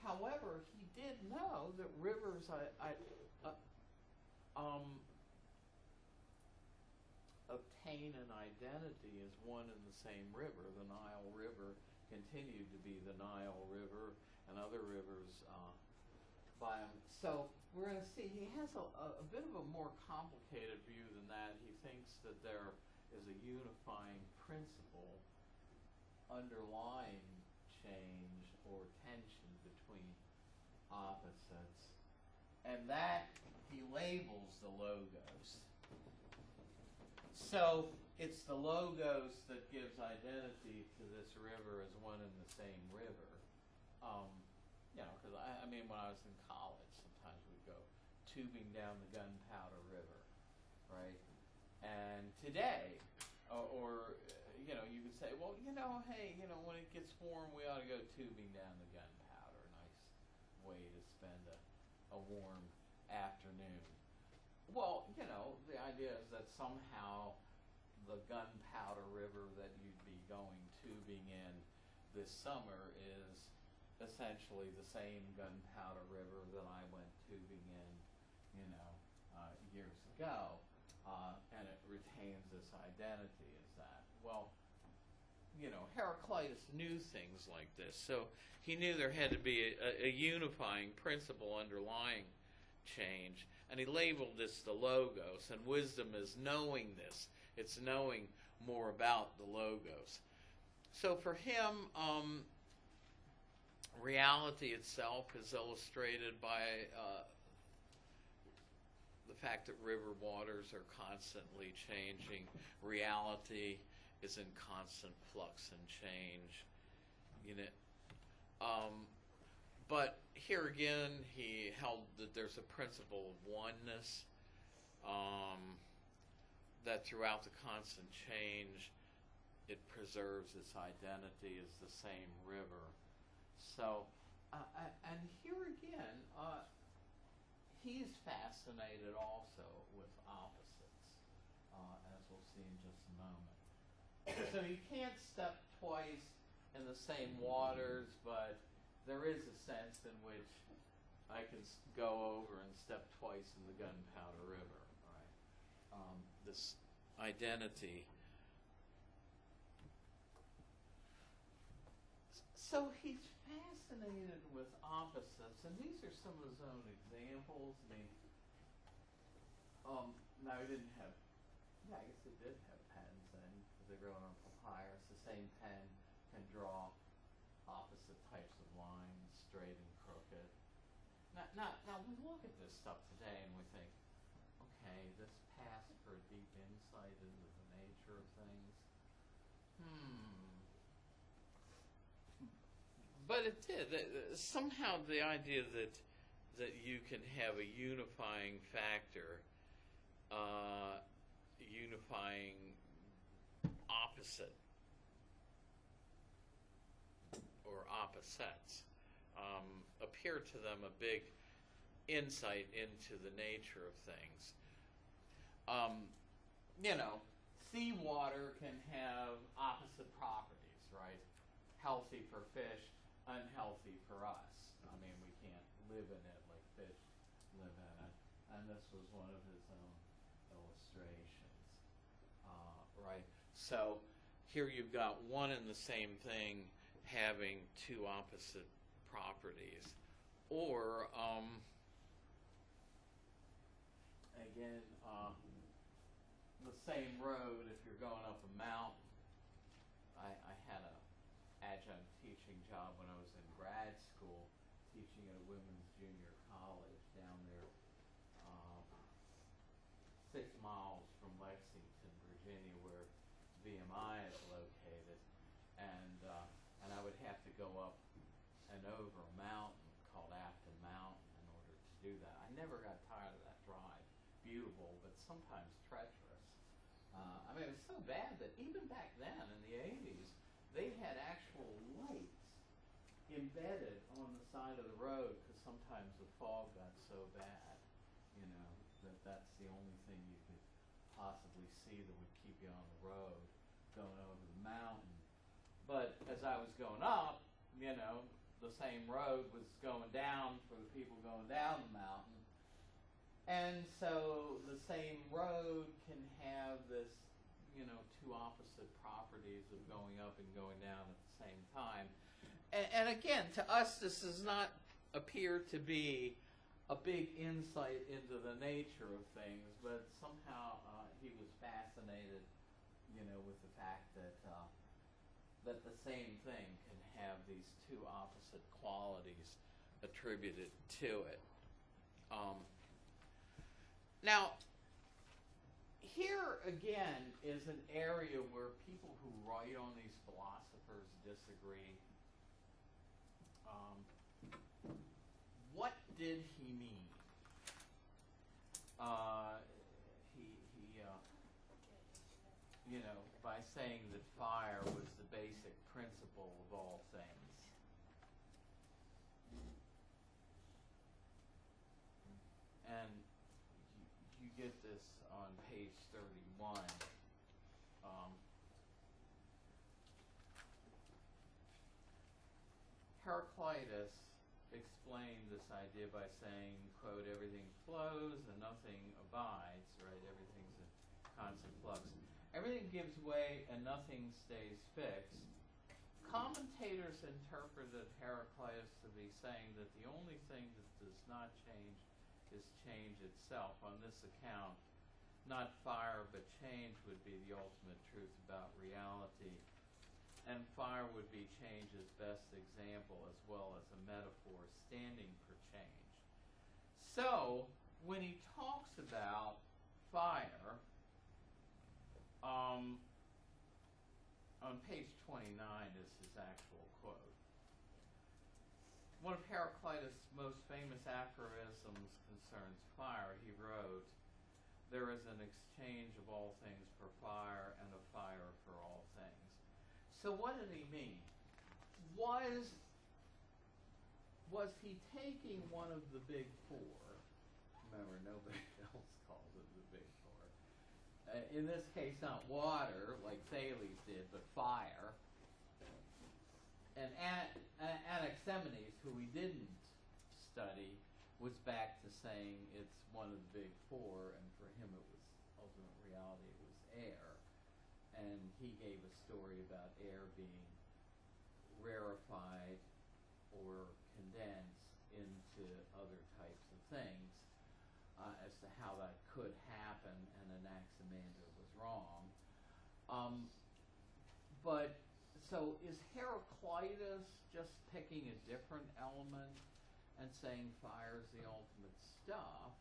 However, he did know that rivers obtain an identity as one and the same river. The Nile River continued to be the Nile River, and other rivers by him. So we're going to see he has a bit of a more complicated view than that. He thinks that there is a unifying principle underlying change or tension between opposites. and that he labels the logos. So it's the logos that gives identity to this river as one and the same river. Because I mean, when I was in college, sometimes we'd go tubing down the Gunpowder River, right? And today, you could say, well, hey, when it gets warm, we ought to go tubing down the Gunpowder. Nice way to spend a warm afternoon. Well, the idea is that somehow the Gunpowder River that you'd be going tubing in this summer is essentially the same Gunpowder River that I went tubing in, years ago, and it retains this identity as that. Well, Heraclitus knew things like this, so he knew there had to be a unifying principle underlying change, and he labeled this the logos, and wisdom is knowing this. It's knowing more about the logos. So for him, reality itself is illustrated by the fact that river waters are constantly changing. Reality is in constant flux and change. But here again, he held that there's a principle of oneness, that throughout the constant change, it preserves its identity as the same river. So, and here again, he's fascinated also with opposites, as we'll see in just a moment. So you can't step twice in the same waters, but there is a sense in which I can go over and step twice in the Gunpowder River, right? This identity. So he's fascinated with opposites, and these are some of his own examples. Now he didn't have, I guess he did have pens then, because they're growing on papyrus. The same pen can draw opposite types of lines, straight and crooked. Now we look at this stuff today and we think, okay, this passed for a deep insight into the nature of things. But it did. Somehow the idea that you can have a unifying factor, unifying opposite or opposites, appear to them a big insight into the nature of things. Seawater can have opposite properties, right? Healthy for fish, unhealthy for us. I mean, we can't live in it like fish live in it. And this was one of his own illustrations, right? So here you've got one and the same thing having two opposite properties. Or, again, the same road, if you're going up a mountain. I had a adjunct teaching job when I was in grad school, teaching at a women's junior college down there 6 miles from Lexington, Virginia, where VMI is located. And I would have to go up and over a mountain called Afton Mountain in order to do that. I never got tired of that drive. Beautiful, but sometimes treacherous. It was so bad that even back then, in the 80s, they had actual lights embedded on the side of the road because sometimes the fog got so bad, that's the only thing you could possibly see that would keep you on the road going over the mountain. But as I was going up, the same road was going down for the people going down the mountain. And so the same road can have this, two opposite properties of going up and going down at the same time. And again, to us, this does not appear to be a big insight into the nature of things, but somehow he was fascinated, with the fact that the same thing can have these two opposite qualities attributed to it. Now, here again is an area where people who write on these philosophers disagree. What did he mean? By saying that fire was the basic principle of all things. And you get this on page 31. Heraclitus explained this idea by saying, quote, everything flows and nothing abides, right? Everything's in constant flux. Everything gives way and nothing stays fixed. Commentators interpreted Heraclitus to be saying that the only thing that does not change is change itself. On this account, not fire but change would be the ultimate truth about reality. And fire would be change's best example as well as a metaphor standing for change. So, when he talks about fire, on page 29 is his actual quote. One of Heraclitus' most famous aphorisms concerns fire. He wrote, there is an exchange of all things for fire and of fire for all things. So what did he mean? Was he taking one of the big four? Remember, nobody else calls it the big four. In this case, not water, like Thales did, but fire. And Anaximander, who we didn't study, was back to saying it's one of the big four, and for him it was ultimate reality, it was air. And he gave a story about air being rarefied or condensed into other types of things as to how that could happen, and Anaximander was wrong. But so is Heraclitus just picking a different element and saying fire is the ultimate stuff?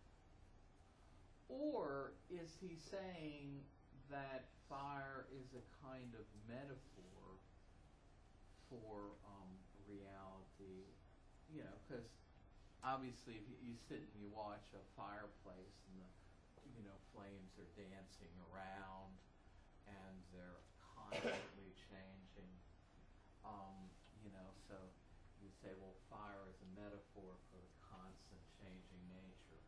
Or is he saying that fire is a kind of metaphor for reality? Because obviously if you sit and you watch a fireplace and the flames are dancing around and they're constantly changing, so you say, well, fire is a metaphor for the constant changing nature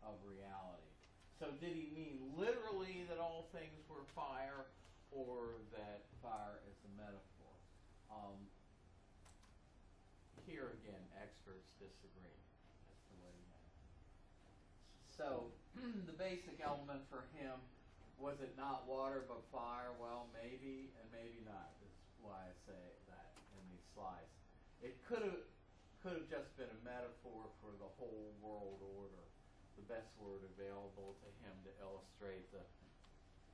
of reality. So did he mean literally that all things were fire, or that fire is a metaphor? Here again, experts disagree as to what he meant. So the basic element for him, was it not water but fire? Well, maybe and maybe not. That's why I say that in these slides. It could have just been a metaphor for the whole world order, the best word available to him to illustrate the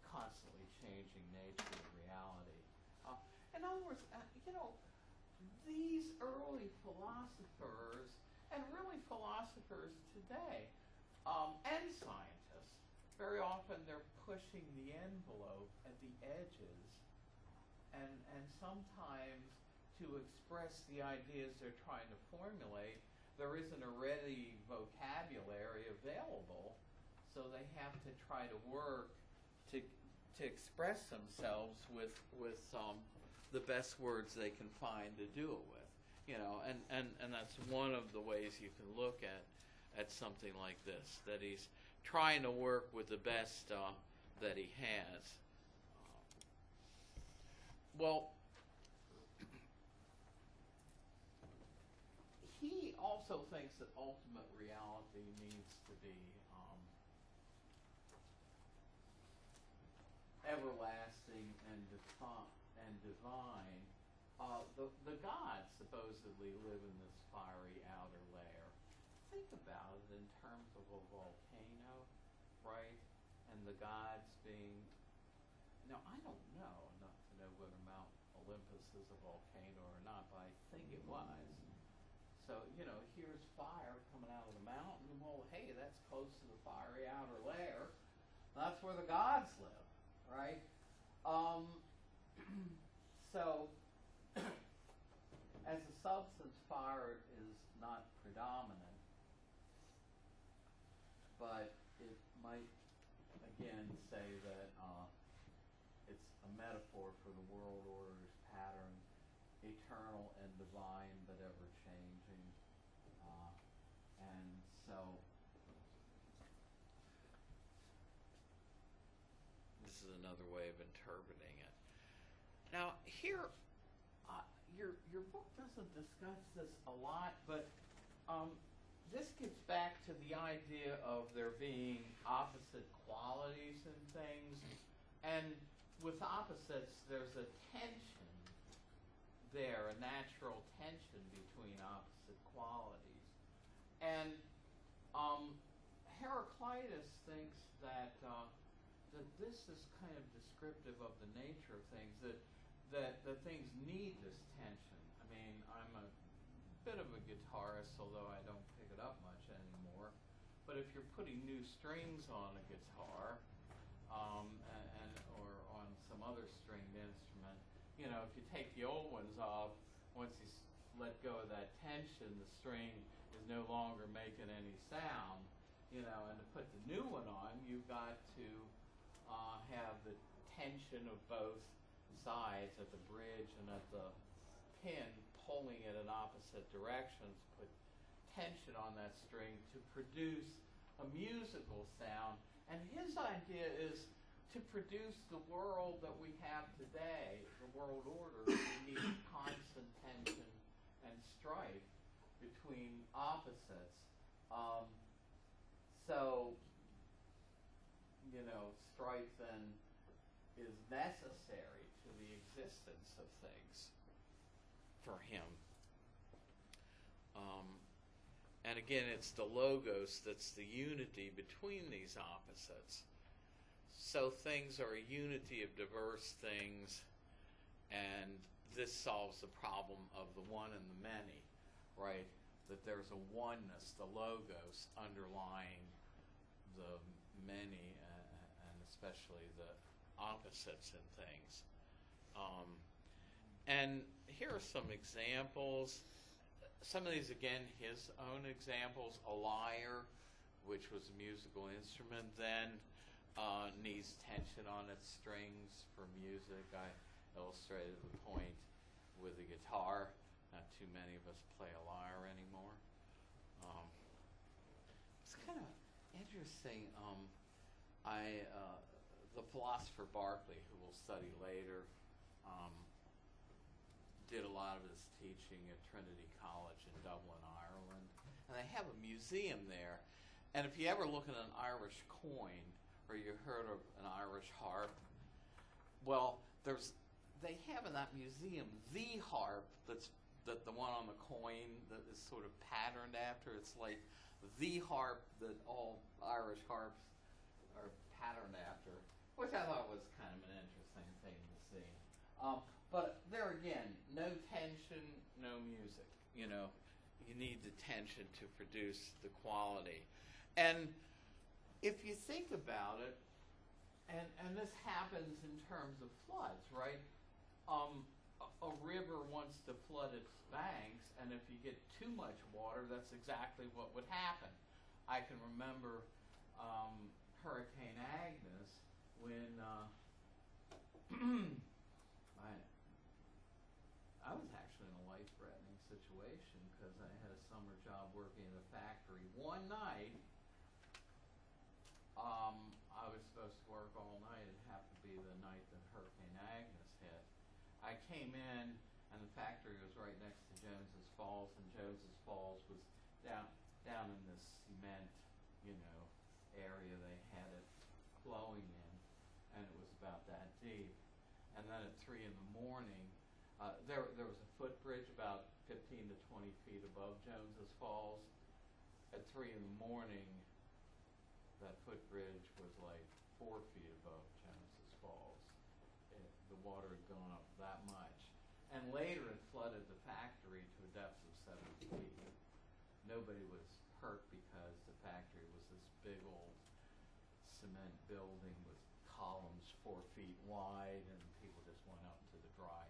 constantly changing nature of reality. In other words, these early philosophers, and really philosophers today, and scientists, very often they're pushing the envelope at the edges, and sometimes to express the ideas they're trying to formulate, there isn't a ready vocabulary available, so they have to try to work to express themselves with the best words they can find to do it with. And that's one of the ways you can look at something like this, that he's trying to work with the best that he has. Well, he also thinks that ultimate reality needs to be everlasting and divine. The gods supposedly live in this fiery outer layer. Think about it in terms of a volcano, right? And the gods being... Now, I don't know enough to know whether Mount Olympus is a volcano or not, but I think it was. So, here's fire coming out of the mountain. Well, hey, close to the fiery outer layer. That's where the gods live, right? So, as a substance, fire is not predominant, but it might, again, say that it's a metaphor for the world order's pattern, eternal and divine, but ever-changing. And so, this is another way of interpreting it. Now, here, your book doesn't discuss this a lot, but this gets back to the idea of there being opposite qualities in things. And with opposites, there's a tension there, a natural tension between opposite qualities. And Heraclitus thinks that this is kind of descriptive of the nature of things, that things need this tension. I mean, I'm a bit of a guitarist, although I don't pick it up much anymore. But if you're putting new strings on a guitar, or on some other stringed instrument, you know, if you take the old ones off, once you let go of that tension, the string is no longer making any sound, you know, and to put the new one on, you've got to have the tension of both sides at the bridge and at the pin pulling it in opposite directions, put tension on that string to produce a musical sound. And his idea is to produce the world that we have today, the world order. We need constant tension and strife between opposites. So, you know, strife then is necessary to the existence of things for him. And again, it's the logos that's the unity between these opposites. So things are a unity of diverse things, and this solves the problem of the one and the many, right? That there's a oneness, the logos, underlying the many, and especially the opposites in things. And here are some examples. Some of these, again, his own examples. A lyre, which was a musical instrument then, needs tension on its strings for music. I illustrated the point with the guitar. Not too many of us play a lyre anymore. It's kind of interesting. The philosopher Berkeley, who we'll study later, did a lot of his teaching at Trinity College in Dublin, Ireland. And they have a museum there. And if you ever look at an Irish coin, or you heard of an Irish harp, well, they have in that museum the harp that the one on the coin that is sort of patterned after. It's like the harp that all Irish harps are patterned after, which I thought was kind of an interesting thing to see. But there again, no tension, no music. You know, you need the tension to produce the quality. And if you think about it, and this happens in terms of floods, right? A river wants to flood its banks, and if you get too much water, that's exactly what would happen. I can remember Hurricane Agnes when I was actually in a life-threatening situation because I had a summer job working in a factory. One night, I was supposed to work all night. It happened to be the night that Hurricane Agnes hit. I came in, and the factory was right next to Jones's Falls, and Jones's Falls was down in this cement, you know, area they had it flowing in, and it was about that deep. And then at 3 in the morning, there was a footbridge about 15 to 20 feet above Jones's Falls. At 3 in the morning, that footbridge was like 4 feet above Jones's Falls. The water had gone up that much. And later it flooded the factory to a depth of 7 feet. Nobody was hurt because the factory was this big old cement building with columns 4 feet wide, and people just went up to the dry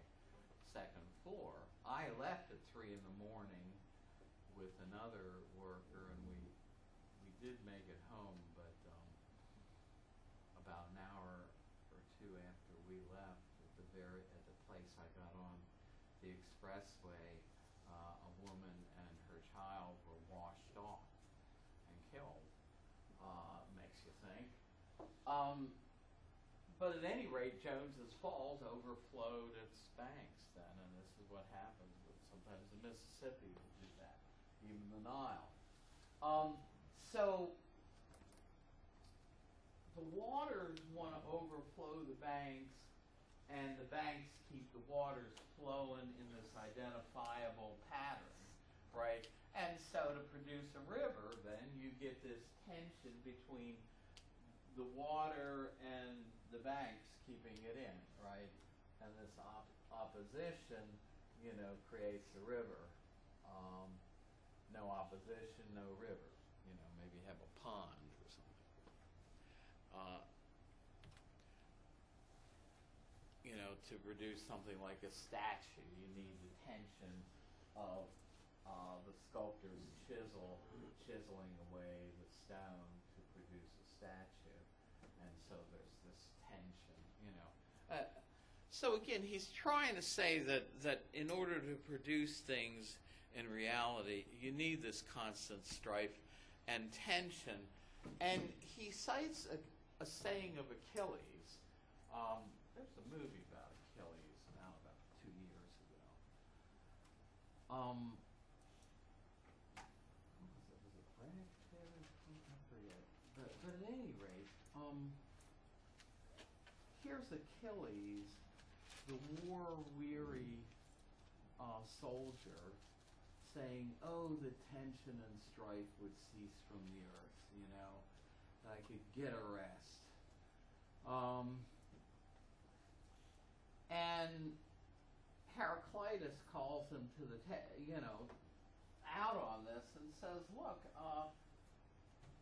second floor. I left at 3 in the morning with another worker, and we did make it home, but about an hour or 2 after we left, at the place I got on the expressway, a woman and her child were washed off and killed. Makes you think. But at any rate, Jones's Falls overflowed its banks then, and this is what happens with sometimes the Mississippi will do that, even the Nile. So the waters want to overflow the banks, and the banks keep the waters flowing in this identifiable pattern, right? And so to produce a river, then you get this tension between the water and the banks keeping it in, right? And this opposition, creates the river. No opposition, no river. Maybe have a pond or something. To produce something like a statue, you need the tension of the sculptor's chisel chiseling away the stone to produce a statue, and so there's this tension, So again, he's trying to say that in order to produce things in reality, you need this constant strife and tension. And he cites a saying of Achilles. There's a movie about Achilles now about 2 years ago. Was it Brad Pitt? I forget. But at any rate, here's Achilles, the war-weary soldier, saying, "Oh, the tension and strife would cease from the earth, that I could get a rest." And Heraclitus calls him to the out on this and says, "Look,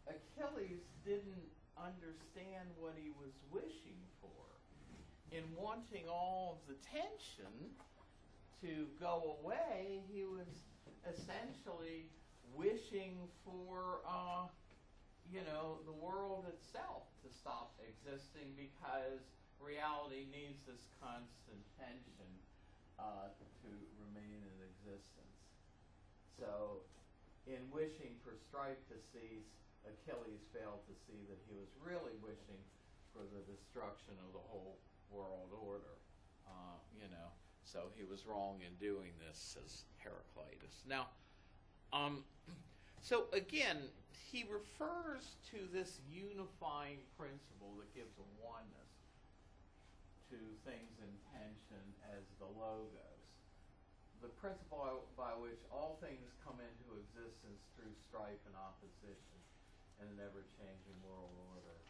Achilles didn't understand what he was wishing for. In wanting all of the tension to go away, he was essentially wishing for the world itself to stop existing, because reality needs this constant tension to remain in existence." So in wishing for strife to cease, Achilles failed to see that he was really wishing for the destruction of the whole world order. So he was wrong in doing this, says Heraclitus. Now, so again, he refers to this unifying principle that gives a oneness to things in tension as the logos, the principle by which all things come into existence through strife and opposition in an ever-changing world order.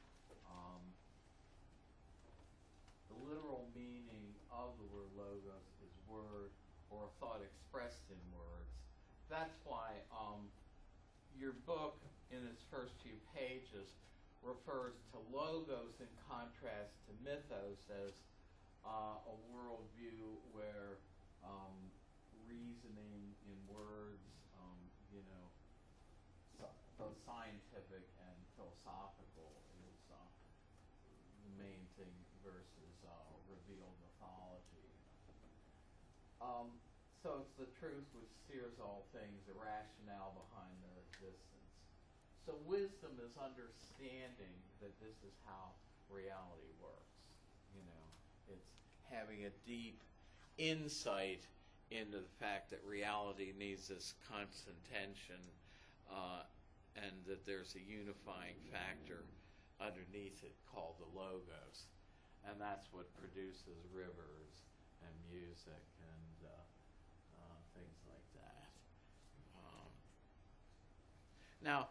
The literal meaning of the word logos is word or thought expressed in words. That's why your book, in its first few pages, refers to logos in contrast to mythos as a worldview where reasoning in words, both scientific and philosophical, is the main thing versus revealed mythology. So it's the truth which sears all things, the rationale behind their existence. So wisdom is understanding that this is how reality works. It's having a deep insight into the fact that reality needs this constant tension, and that there's a unifying factor underneath it called the logos. And that's what produces rivers and music and things like that. Now,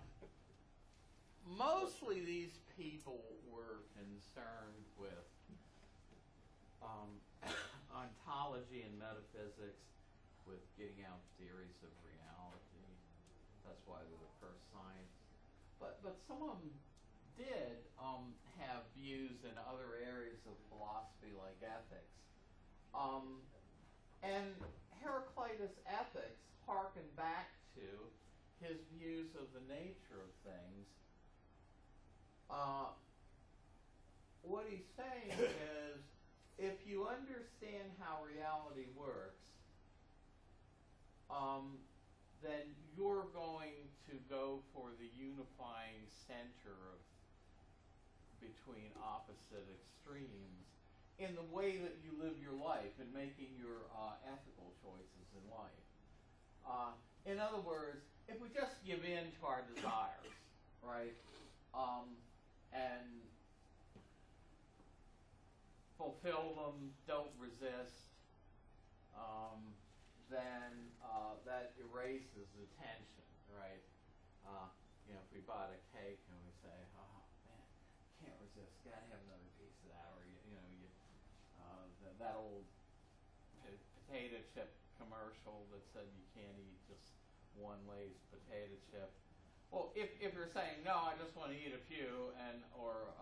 mostly these people were concerned with ontology and metaphysics, with getting out theories of reality. That's that's why they're the first science. But some of them did have views in other areas of philosophy like ethics. And Heraclitus' ethics harken back to his views of the nature of things. What he's saying is, if you understand how reality works, then you're going to go for the unifying center of between opposite extremes in the way that you live your life and making your ethical choices in life. In other words, if we just give in to our desires, right, and fulfill them, don't resist, then that erases the tension, right? If we bought a cake and we say, "Oh man, can't resist, gotta have another piece of that," or that old potato chip commercial that said you can't eat just one Lay's potato chip. Well, if you're saying no, I just want to eat a few, or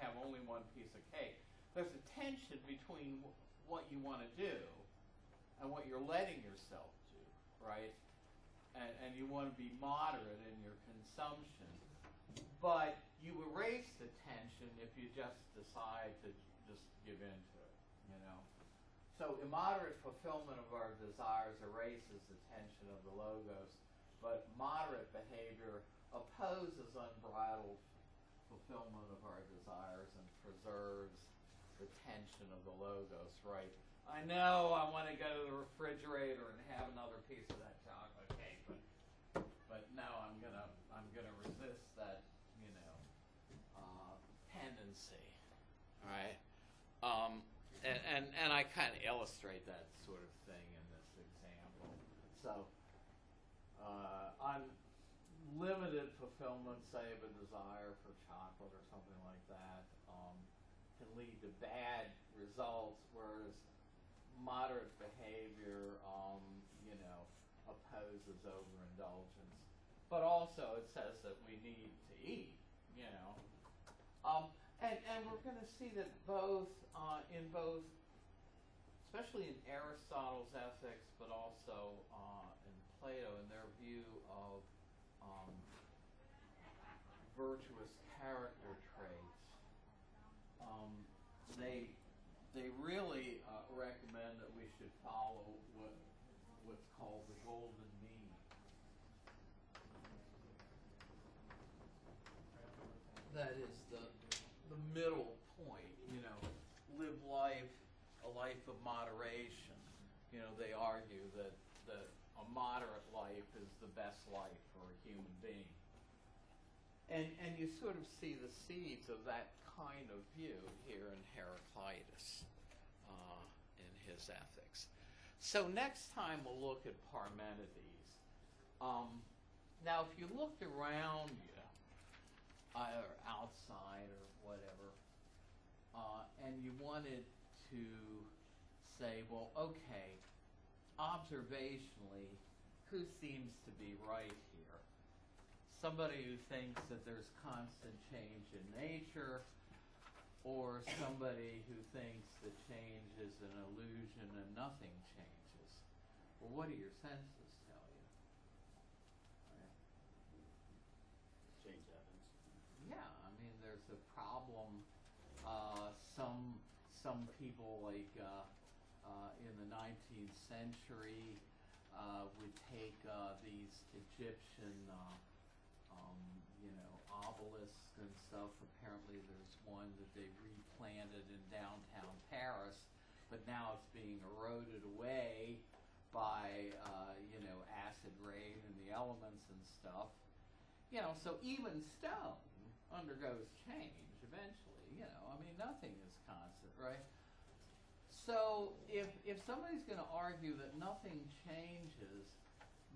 have only one piece of cake, there's a tension between what you want to do and what you're letting yourself do, right? And you want to be moderate in your consumption, but you erase the tension if you just decide to just give into it, So immoderate fulfillment of our desires erases the tension of the logos, but moderate behavior opposes unbridled fulfillment of our desires and preserves the tension of the logos, right? I know I want to go to the refrigerator and have another piece of that chocolate cake, but no, I'm gonna resist that, tendency, all right? And I kind of illustrate that sort of thing in this example. So, unlimited fulfillment, say, of a desire for chocolate or something like that, can lead to bad results, whereas moderate behavior, opposes overindulgence. But also it says that we need to eat, And we're going to see that in both, especially in Aristotle's ethics, but also in Plato, in their view of virtuous character traits, they really recommend that we should follow what's called the golden mean. That is the middle point, live a life of moderation. They argue that a moderate life is the best life for a human being. And you sort of see the seeds of that kind of view here in Heraclitus, in his ethics. So next time we'll look at Parmenides. Now if you looked around you, either outside or whatever, and you wanted to say, well, okay, observationally, who seems to be right here? Somebody who thinks that there's constant change in nature, or somebody who thinks that change is an illusion and nothing changes? Well, what do your senses tell you? Right. Change happens. Yeah, I mean, there's a problem. Some people, like in the 19th century, would take these Egyptian, obelisks and stuff. Apparently, there's one that they replanted in downtown Paris, but now it's being eroded away by acid rain and the elements and stuff. So even stone undergoes change eventually. Nothing is constant, right? So if somebody's going to argue that nothing changes,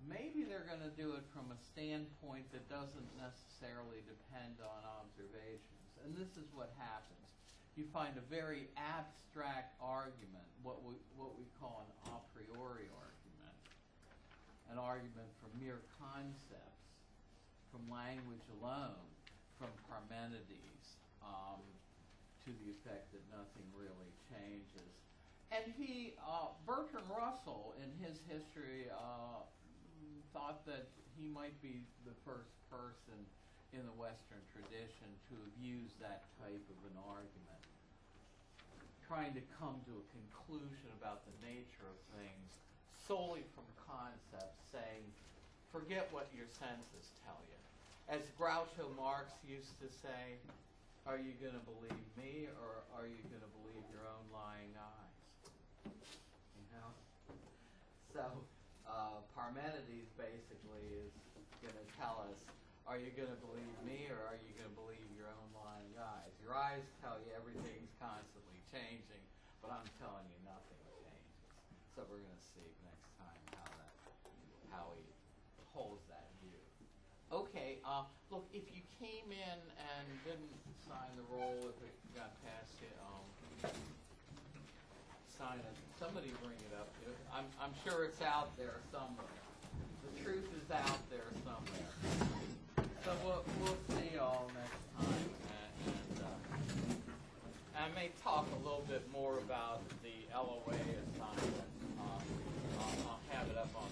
maybe they're going to do it from a standpoint that doesn't necessarily depend on observations. And this is what happens. You find a very abstract argument, what we call an a priori argument. an argument from mere concepts, from language alone, from Parmenides, to the effect that nothing really changes. And Bertrand Russell, in his history, thought that he might be the first person in the Western tradition to have used that type of an argument, trying to come to a conclusion about the nature of things solely from concepts, saying, forget what your senses tell you. As Groucho Marx used to say, are you going to believe me, or are you going to believe your own lying eyes? You know? So Parmenides basically is going to tell us, are you going to believe me, or are you going to believe your own lying eyes? Your eyes tell you everything's constantly changing, but I'm telling you nothing changes. So we're going to see next time how he holds that view. Okay, look, if you came in and didn't sign the roll, if it got past you, sign it. Somebody bring it up. I'm sure it's out there somewhere. The truth is out there somewhere. So we'll see you all next time, and I may talk a little bit more about the LOA assignment. I'll have it up on